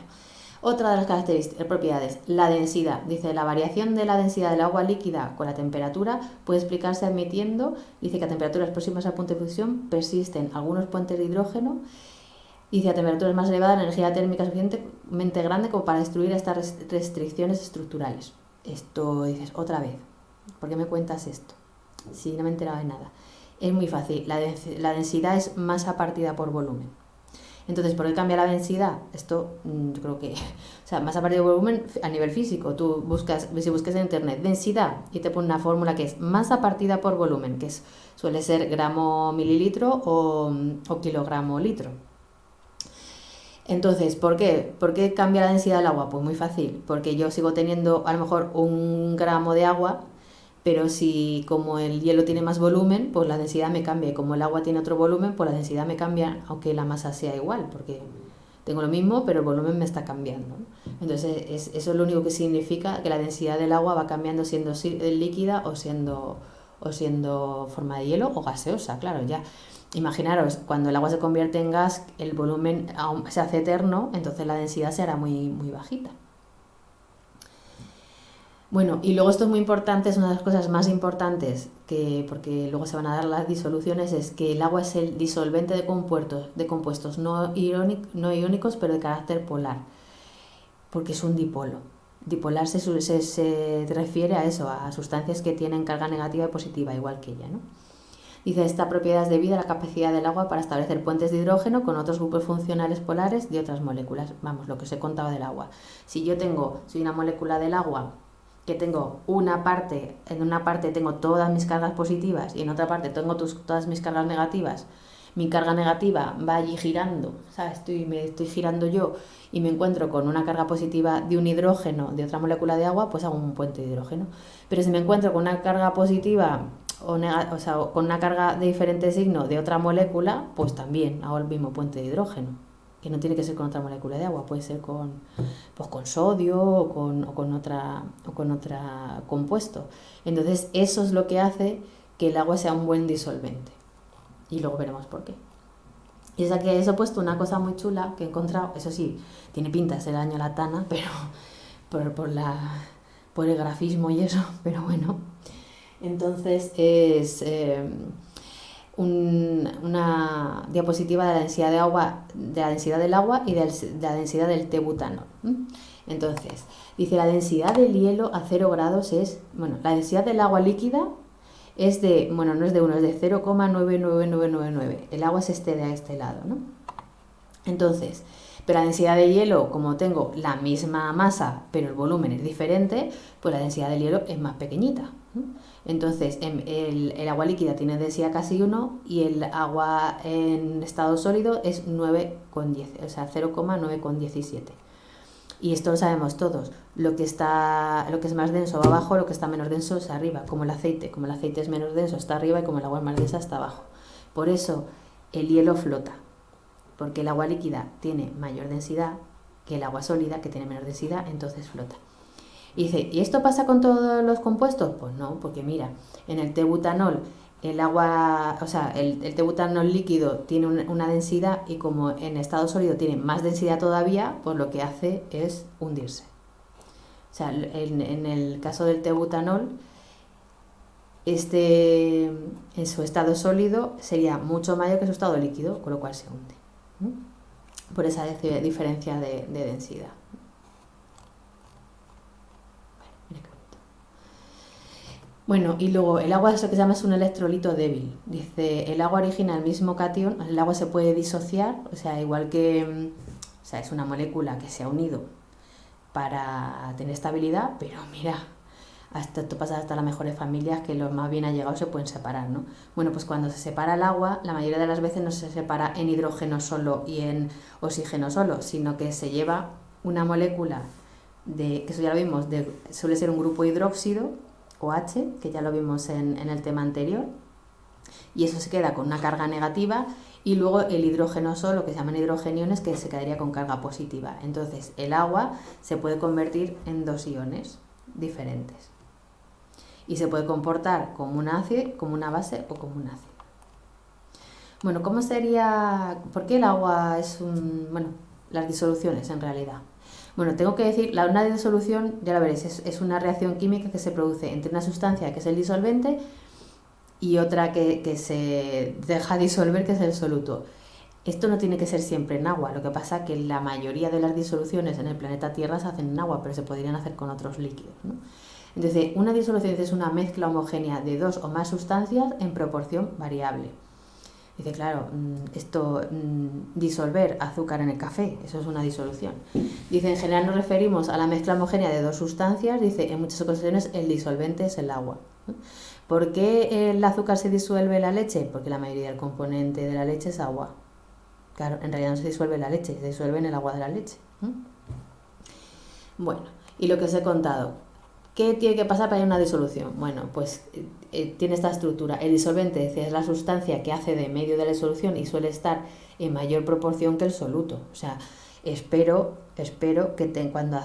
otra de las características, propiedades, la densidad. Dice, la variación de la densidad del agua líquida con la temperatura puede explicarse admitiendo, dice que a temperaturas próximas al punto de fusión persisten algunos puentes de hidrógeno. Dice, a temperaturas más elevadas la energía térmica es suficientemente grande como para destruir estas restricciones estructurales. Esto dices, otra vez, ¿por qué me cuentas esto? Si no me he enterado de nada. Es muy fácil, la densidad es masa partida por volumen. Entonces, ¿por qué cambia la densidad? Esto yo creo que, o sea, masa partida por volumen a nivel físico. Tú buscas, si buscas en internet densidad y te pone una fórmula que es masa partida por volumen, que suele ser gramo mililitro o kilogramo litro. Entonces, ¿por qué? ¿Por qué cambia la densidad del agua? Pues muy fácil, porque yo sigo teniendo a lo mejor 1 gramo de agua, pero si como el hielo tiene más volumen, pues la densidad me cambia. Y como el agua tiene otro volumen, pues la densidad me cambia, aunque la masa sea igual, porque tengo lo mismo, pero el volumen me está cambiando. Entonces, eso es lo único que significa que la densidad del agua va cambiando siendo líquida o siendo forma de hielo o gaseosa, claro, ya. Imaginaros, cuando el agua se convierte en gas, el volumen se hace eterno, entonces la densidad será muy, muy bajita. Bueno, y luego esto es muy importante, es una de las cosas más importantes, porque luego se van a dar las disoluciones, es que el agua es el disolvente de compuestos no iónicos, pero de carácter polar, porque es un dipolo. Dipolar se refiere a eso, a sustancias que tienen carga negativa y positiva, igual que ella, ¿no? Dice, esta propiedad es debida a la capacidad del agua para establecer puentes de hidrógeno con otros grupos funcionales polares de otras moléculas. Vamos, lo que os he contado del agua. Si yo soy una molécula del agua, que tengo en una parte tengo todas mis cargas positivas y en otra parte tengo todas mis cargas negativas, mi carga negativa va allí girando, ¿sabes? Me estoy girando yo y me encuentro con una carga positiva de un hidrógeno de otra molécula de agua, pues hago un puente de hidrógeno. Pero si me encuentro con una carga positiva o sea, con una carga de diferente signo de otra molécula, pues también hago el mismo puente de hidrógeno, que no tiene que ser con otra molécula de agua, puede ser con sodio o con otra compuesto. Entonces eso es lo que hace que el agua sea un buen disolvente. Y luego veremos por qué. Y es aquí os he puesto una cosa muy chula que he encontrado, eso sí, tiene pinta de ser año latana, pero por el grafismo y eso, pero bueno. Entonces es una diapositiva de la densidad de agua, de la densidad del agua y de la densidad del té-butanol. Entonces, dice la densidad del hielo a 0 grados es, bueno, la densidad del agua líquida es de, bueno, no es de 1, es de 0,99999. El agua es de este lado, ¿no? Entonces, pero la densidad de hielo, como tengo la misma masa, pero el volumen es diferente, pues la densidad del hielo es más pequeñita. Entonces, el agua líquida tiene densidad casi 1 y el agua en estado sólido es 9,10, o sea, 0,917. Y esto lo sabemos todos. Lo que es más denso va abajo, lo que está menos denso es arriba, como el aceite. Como el aceite es menos denso está arriba y como el agua es más densa está abajo. Por eso el hielo flota, porque el agua líquida tiene mayor densidad que el agua sólida, que tiene menor densidad, entonces flota. Y dice, ¿y esto pasa con todos los compuestos? Pues no, porque mira, en el té-butanol el agua, o sea, el té-butanol líquido tiene una densidad y como en estado sólido tiene más densidad todavía, pues lo que hace es hundirse. O sea, en el caso del té-butanol, en su estado sólido sería mucho mayor que su estado líquido, con lo cual se hunde. Por esa diferencia de densidad. Bueno, y luego el agua es lo que se llama un electrolito débil. Dice, el agua origina el mismo catión, el agua se puede disociar, o sea, igual que, o sea, es una molécula que se ha unido para tener estabilidad, pero mira, hasta esto pasa hasta las mejores familias que los más bien allegados se pueden separar, ¿no? Bueno, pues cuando se separa el agua, la mayoría de las veces no se separa en hidrógeno solo y en oxígeno solo, sino que se lleva una molécula que eso ya lo vimos, suele ser un grupo hidróxido, OH, que ya lo vimos en el tema anterior, y eso se queda con una carga negativa, y luego el hidrógeno solo, que se llaman hidrogeniones, que se quedaría con carga positiva. Entonces el agua se puede convertir en dos iones diferentes y se puede comportar como un ácido, como una base o como un ácido. Bueno, ¿cómo sería? ¿Por qué el agua es bueno, las disoluciones en realidad? Bueno, tengo que decir, una disolución, ya lo veréis, es una reacción química que se produce entre una sustancia que es el disolvente y otra que se deja disolver, que es el soluto. Esto no tiene que ser siempre en agua, lo que pasa es que la mayoría de las disoluciones en el planeta Tierra se hacen en agua, pero se podrían hacer con otros líquidos, ¿no? Entonces, una disolución es una mezcla homogénea de dos o más sustancias en proporción variable. Dice, claro, disolver azúcar en el café, eso es una disolución. Dice, en general nos referimos a la mezcla homogénea de dos sustancias. Dice, en muchas ocasiones el disolvente es el agua. ¿Por qué el azúcar se disuelve en la leche? Porque la mayoría del componente de la leche es agua. Claro, en realidad no se disuelve en la leche, se disuelve en el agua de la leche. Bueno, y lo que os he contado, ¿qué tiene que pasar para ir a una disolución? Bueno, pues tiene esta estructura. El disolvente es la sustancia que hace de medio de la disolución y suele estar en mayor proporción que el soluto. O sea, espero que cuando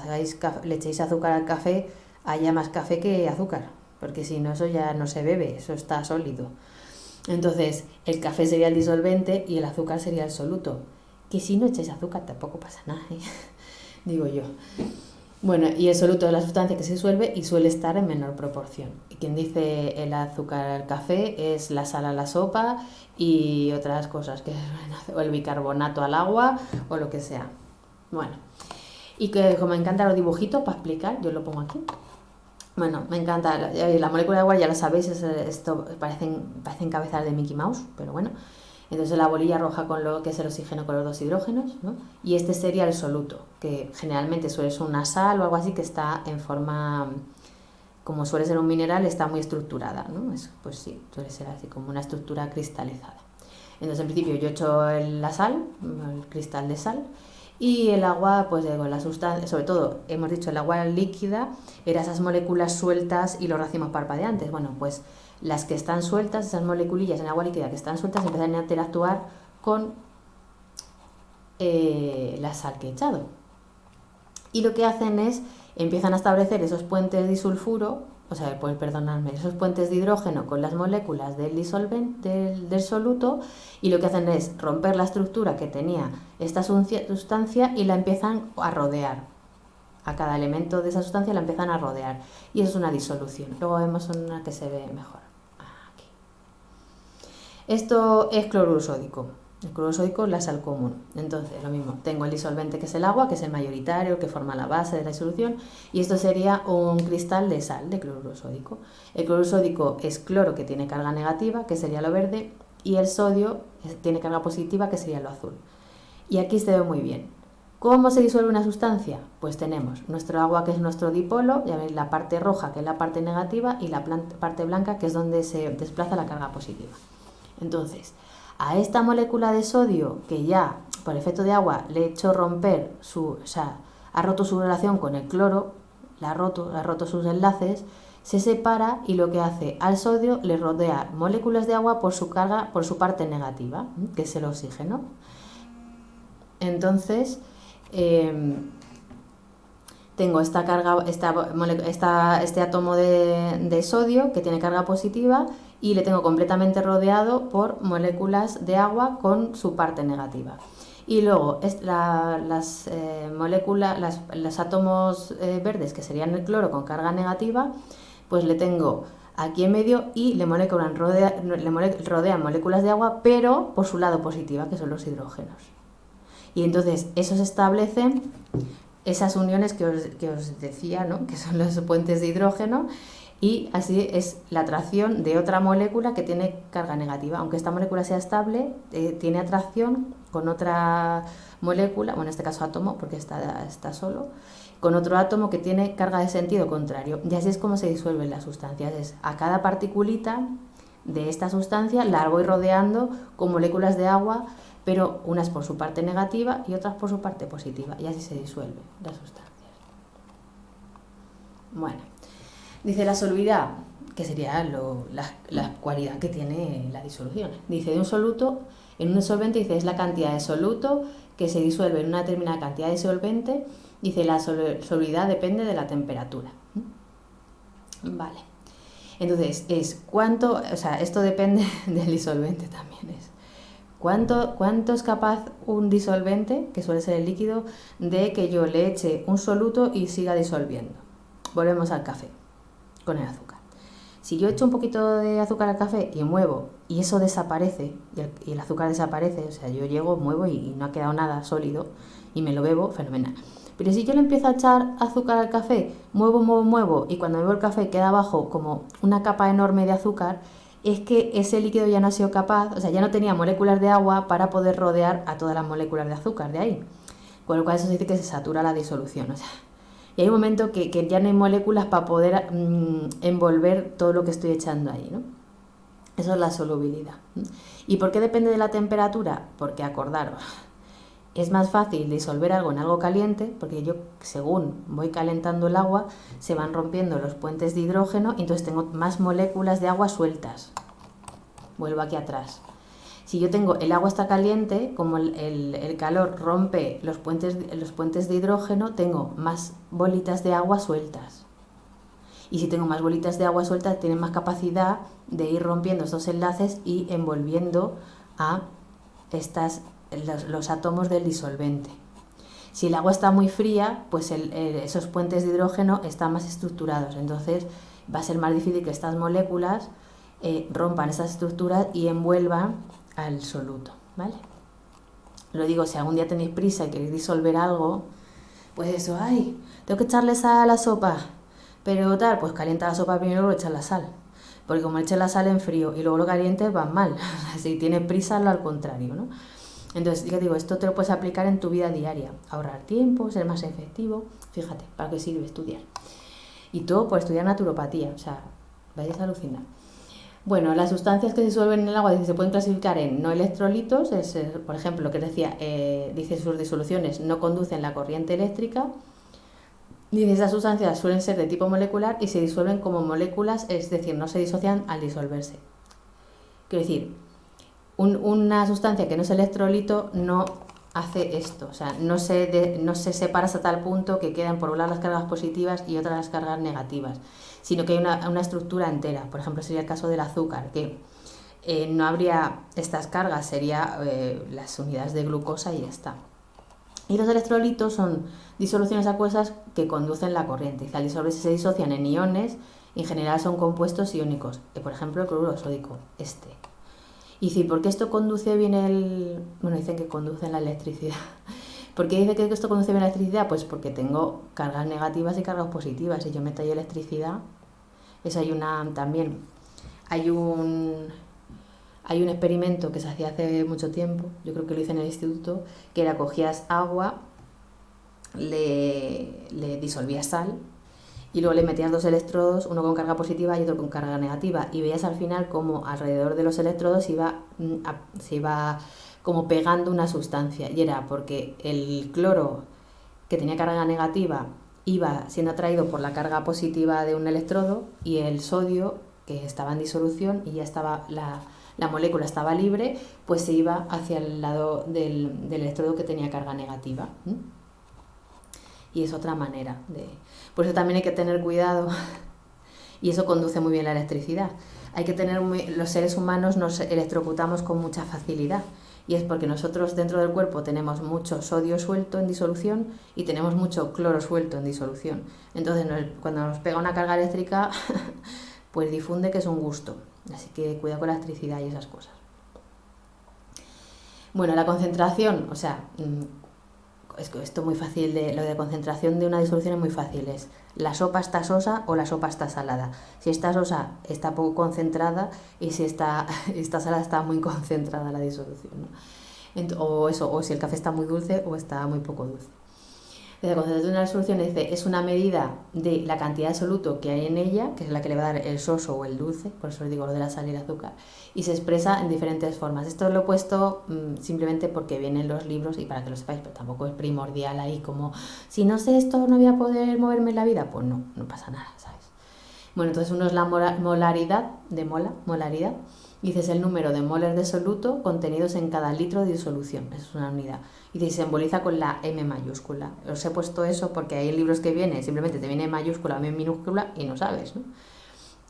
le echéis azúcar al café haya más café que azúcar, porque si no, eso ya no se bebe, eso está sólido. Entonces, el café sería el disolvente y el azúcar sería el soluto. Que si no echáis azúcar tampoco pasa nada, ¿eh? Digo yo. Bueno, y el soluto es la sustancia que se disuelve y suele estar en menor proporción. Y quien dice el azúcar al café es la sal a la sopa y otras cosas, o el bicarbonato al agua o lo que sea. Bueno, y que como me encantan los dibujitos para explicar, yo lo pongo aquí. Bueno, me encanta, la molécula de agua ya lo sabéis, esto parecen cabezas de Mickey Mouse, pero bueno. Entonces la bolilla roja con lo que es el oxígeno con los dos hidrógenos, ¿no? Y este sería el soluto, que generalmente suele ser una sal o algo así que está en forma, como suele ser un mineral, está muy estructurada, ¿no? Pues sí, suele ser así, como una estructura cristalizada. Entonces en principio yo echo la sal, el cristal de sal, y el agua, pues digo, la sustancia, sobre todo, hemos dicho el agua líquida, eran esas moléculas sueltas y los racimos parpadeantes. Bueno, pues las que están sueltas, esas moleculillas en agua líquida que están sueltas, empiezan a interactuar con la sal que he echado. Y lo que hacen es, empiezan a establecer esos puentes disulfuro, esos puentes de hidrógeno con las moléculas del disolvente, del soluto, y lo que hacen es romper la estructura que tenía esta sustancia y la empiezan a rodear. A cada elemento de esa sustancia la empiezan a rodear. Y eso es una disolución. Luego vemos una que se ve mejor. Aquí. Esto es cloruro sódico. El cloruro sódico es la sal común. Entonces, lo mismo, tengo el disolvente que es el agua, que es el mayoritario, que forma la base de la disolución, y esto sería un cristal de sal, de cloruro sódico. El cloruro sódico es cloro, que tiene carga negativa, que sería lo verde, y el sodio tiene carga positiva, que sería lo azul. Y aquí se ve muy bien. ¿Cómo se disuelve una sustancia? Pues tenemos nuestro agua, que es nuestro dipolo, ya veis la parte roja, que es la parte negativa, y la parte blanca, que es donde se desplaza la carga positiva. Entonces, a esta molécula de sodio, que ya por efecto de agua le he hecho romper ha roto su relación con el cloro, ha roto sus enlaces, se separa y lo que hace al sodio le rodea moléculas de agua por su carga, por su parte negativa, que es el oxígeno. Entonces, tengo esta carga, este átomo de sodio que tiene carga positiva y le tengo completamente rodeado por moléculas de agua con su parte negativa. Y luego los átomos verdes, que serían el cloro con carga negativa, pues le tengo aquí en medio y le rodean moléculas de agua, pero por su lado positiva, que son los hidrógenos. Y entonces esos establecen esas uniones que os decía, ¿no? Que son los puentes de hidrógeno, y así es la atracción de otra molécula que tiene carga negativa. Aunque esta molécula sea estable, tiene atracción con otra molécula, bueno, en este caso átomo, porque está solo, con otro átomo que tiene carga de sentido contrario. Y así es como se disuelven las sustancias. Es a cada particulita de esta sustancia la voy rodeando con moléculas de agua, pero unas por su parte negativa y otras por su parte positiva. Y así se disuelven las sustancias. Bueno, dice la solubilidad, que sería la cualidad que tiene la disolución. Dice, de un soluto, en un solvente, dice, es la cantidad de soluto que se disuelve en una determinada cantidad de solvente. Dice, la solubilidad depende de la temperatura. Vale. Entonces, es cuánto, o sea, esto depende del disolvente también. Es cuánto es capaz un disolvente, que suele ser el líquido, de que yo le eche un soluto y siga disolviendo. Volvemos al café con el azúcar. Si yo echo un poquito de azúcar al café y muevo y eso desaparece, y el azúcar desaparece, o sea, yo llego, muevo y no ha quedado nada sólido y me lo bebo, fenomenal. Pero si yo le empiezo a echar azúcar al café, muevo y cuando bebo el café queda abajo como una capa enorme de azúcar, es que ese líquido ya no ha sido capaz, o sea, ya no tenía moléculas de agua para poder rodear a todas las moléculas de azúcar de ahí. Con lo cual eso dice que se satura la disolución, o sea, y hay un momento que ya no hay moléculas para poder envolver todo lo que estoy echando ahí, ¿no? Eso es la solubilidad. ¿Y por qué depende de la temperatura? Porque, acordaros, es más fácil disolver algo en algo caliente, porque yo, según voy calentando el agua, se van rompiendo los puentes de hidrógeno y entonces tengo más moléculas de agua sueltas. Vuelvo aquí atrás. Si yo tengo, el agua está caliente, como el calor rompe los puentes de hidrógeno, tengo más bolitas de agua sueltas. Y si tengo más bolitas de agua sueltas, tienen más capacidad de ir rompiendo estos enlaces y envolviendo a los átomos del disolvente. Si el agua está muy fría, pues esos puentes de hidrógeno están más estructurados. Entonces va a ser más difícil que estas moléculas rompan esas estructuras y envuelvan al soluto, ¿vale? Lo digo, si algún día tenéis prisa y queréis disolver algo, pues eso, ay, tengo que echarle sal a la sopa, pero tal, pues calienta la sopa primero y luego echar la sal, porque como eches la sal en frío y luego lo calientes, van mal. Si tienes prisa, hazlo al contrario, ¿no? Entonces, yo digo, esto te lo puedes aplicar en tu vida diaria, ahorrar tiempo, ser más efectivo, fíjate, ¿para qué sirve estudiar? Y todo por estudiar naturopatía, o sea, vais a alucinar. Bueno, las sustancias que se disuelven en el agua se pueden clasificar en no electrolitos, por ejemplo, lo que decía, dice sus disoluciones no conducen la corriente eléctrica. Dice, esas sustancias suelen ser de tipo molecular y se disuelven como moléculas, es decir, no se disocian al disolverse. Quiero decir, una sustancia que no es electrolito no hace esto, o sea, no se separa hasta tal punto que quedan por un lado las cargas positivas y otras las cargas negativas, sino que hay una estructura entera. Por ejemplo, sería el caso del azúcar, que no habría estas cargas, sería las unidades de glucosa y ya está. Y los electrolitos son disoluciones acuosas que conducen la corriente. Al disolverse se disocian en iones y en general son compuestos iónicos. Por ejemplo, el cloruro sódico, Y sí, ¿por qué esto conduce bien Bueno, dicen que conduce la electricidad. ¿Por qué dice que esto conduce bien la electricidad? Pues porque tengo cargas negativas y cargas positivas. Si yo meto ahí electricidad, hay un experimento que se hacía hace mucho tiempo, yo creo que lo hice en el instituto, que era cogías agua, le disolvías sal y luego le metías dos electrodos, uno con carga positiva y otro con carga negativa, y veías al final como alrededor de los electrodos se iba como pegando una sustancia, y era porque el cloro que tenía carga negativa iba siendo atraído por la carga positiva de un electrodo, y el sodio, que estaba en disolución y ya estaba la molécula estaba libre, pues se iba hacia el lado del electrodo que tenía carga negativa. Y es otra manera Por eso también hay que tener cuidado, y eso conduce muy bien la electricidad. Los seres humanos nos electrocutamos con mucha facilidad, y es porque nosotros dentro del cuerpo tenemos mucho sodio suelto en disolución y tenemos mucho cloro suelto en disolución. Entonces, cuando nos pega una carga eléctrica, pues difunde, que es un gusto. Así que cuidado con la electricidad y esas cosas. Bueno, la concentración, o sea, esto es muy fácil, lo de concentración de una disolución es muy fácil, es la sopa está sosa o la sopa está salada. Si está sosa está poco concentrada, y si está salada está muy concentrada la disolución, ¿no? O si el café está muy dulce o está muy poco dulce. Dice, concentración de la solución dice, es una medida de la cantidad absoluta que hay en ella, que es la que le va a dar el soso o el dulce, por eso os digo lo de la sal y el azúcar, y se expresa en diferentes formas. Esto lo he puesto simplemente porque vienen los libros y para que lo sepáis, pero tampoco es primordial ahí como, si no sé esto no voy a poder moverme en la vida, pues no, no pasa nada, ¿sabes? Bueno, entonces uno es la molaridad, de molaridad, dices el número de moles de soluto contenidos en cada litro de disolución, eso es una unidad. Y se simboliza con la M mayúscula. Os he puesto eso porque hay libros que viene, simplemente te viene mayúscula, M minúscula y no sabes, ¿no?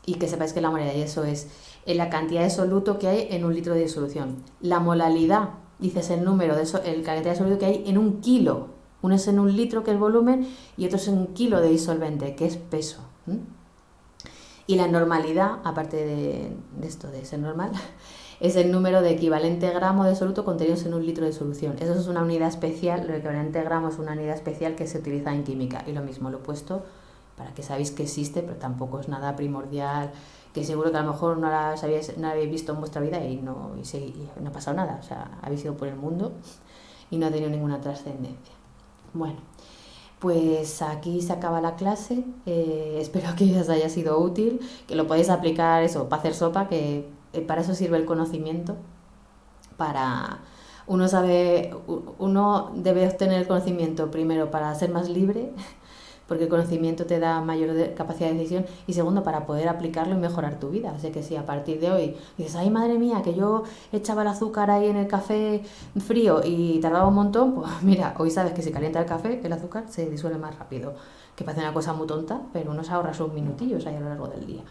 Y que sepáis que la molaridad, y eso es la cantidad de soluto que hay en un litro de disolución. La molalidad, dices el número de la cantidad de soluto que hay en un kilo. Uno es en un litro, que es volumen, y otro es en un kilo de disolvente, que es peso. Y la normalidad, aparte de esto de ser normal, es el número de equivalente gramo de soluto contenidos en un litro de solución. Eso es una unidad especial, el equivalente gramo es una unidad especial que se utiliza en química. Y lo mismo lo he puesto para que sabéis que existe, pero tampoco es nada primordial, que seguro que a lo mejor no la habéis visto en vuestra vida y no ha pasado nada. O sea, habéis ido por el mundo y no ha tenido ninguna trascendencia. Bueno, pues aquí se acaba la clase. Espero que os haya sido útil, que lo podéis aplicar eso para hacer sopa, que para eso sirve el conocimiento. Uno debe obtener el conocimiento primero para ser más libre, porque el conocimiento te da mayor capacidad de decisión, y segundo, para poder aplicarlo y mejorar tu vida. Así que si a partir de hoy dices, ay madre mía, que yo echaba el azúcar ahí en el café frío y tardaba un montón, pues mira, hoy sabes que si calienta el café, el azúcar se disuelve más rápido, que parece una cosa muy tonta, pero uno se ahorra sus minutillos ahí a lo largo del día.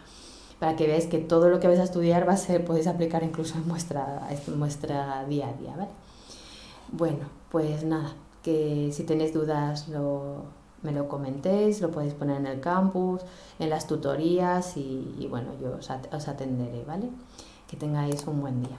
Para que veáis que todo lo que vais a estudiar podéis aplicar incluso en vuestra día a día, ¿vale? Bueno, pues nada, que si tenéis dudas me lo comentéis, lo podéis poner en el campus, en las tutorías y bueno, yo os atenderé, ¿vale? Que tengáis un buen día.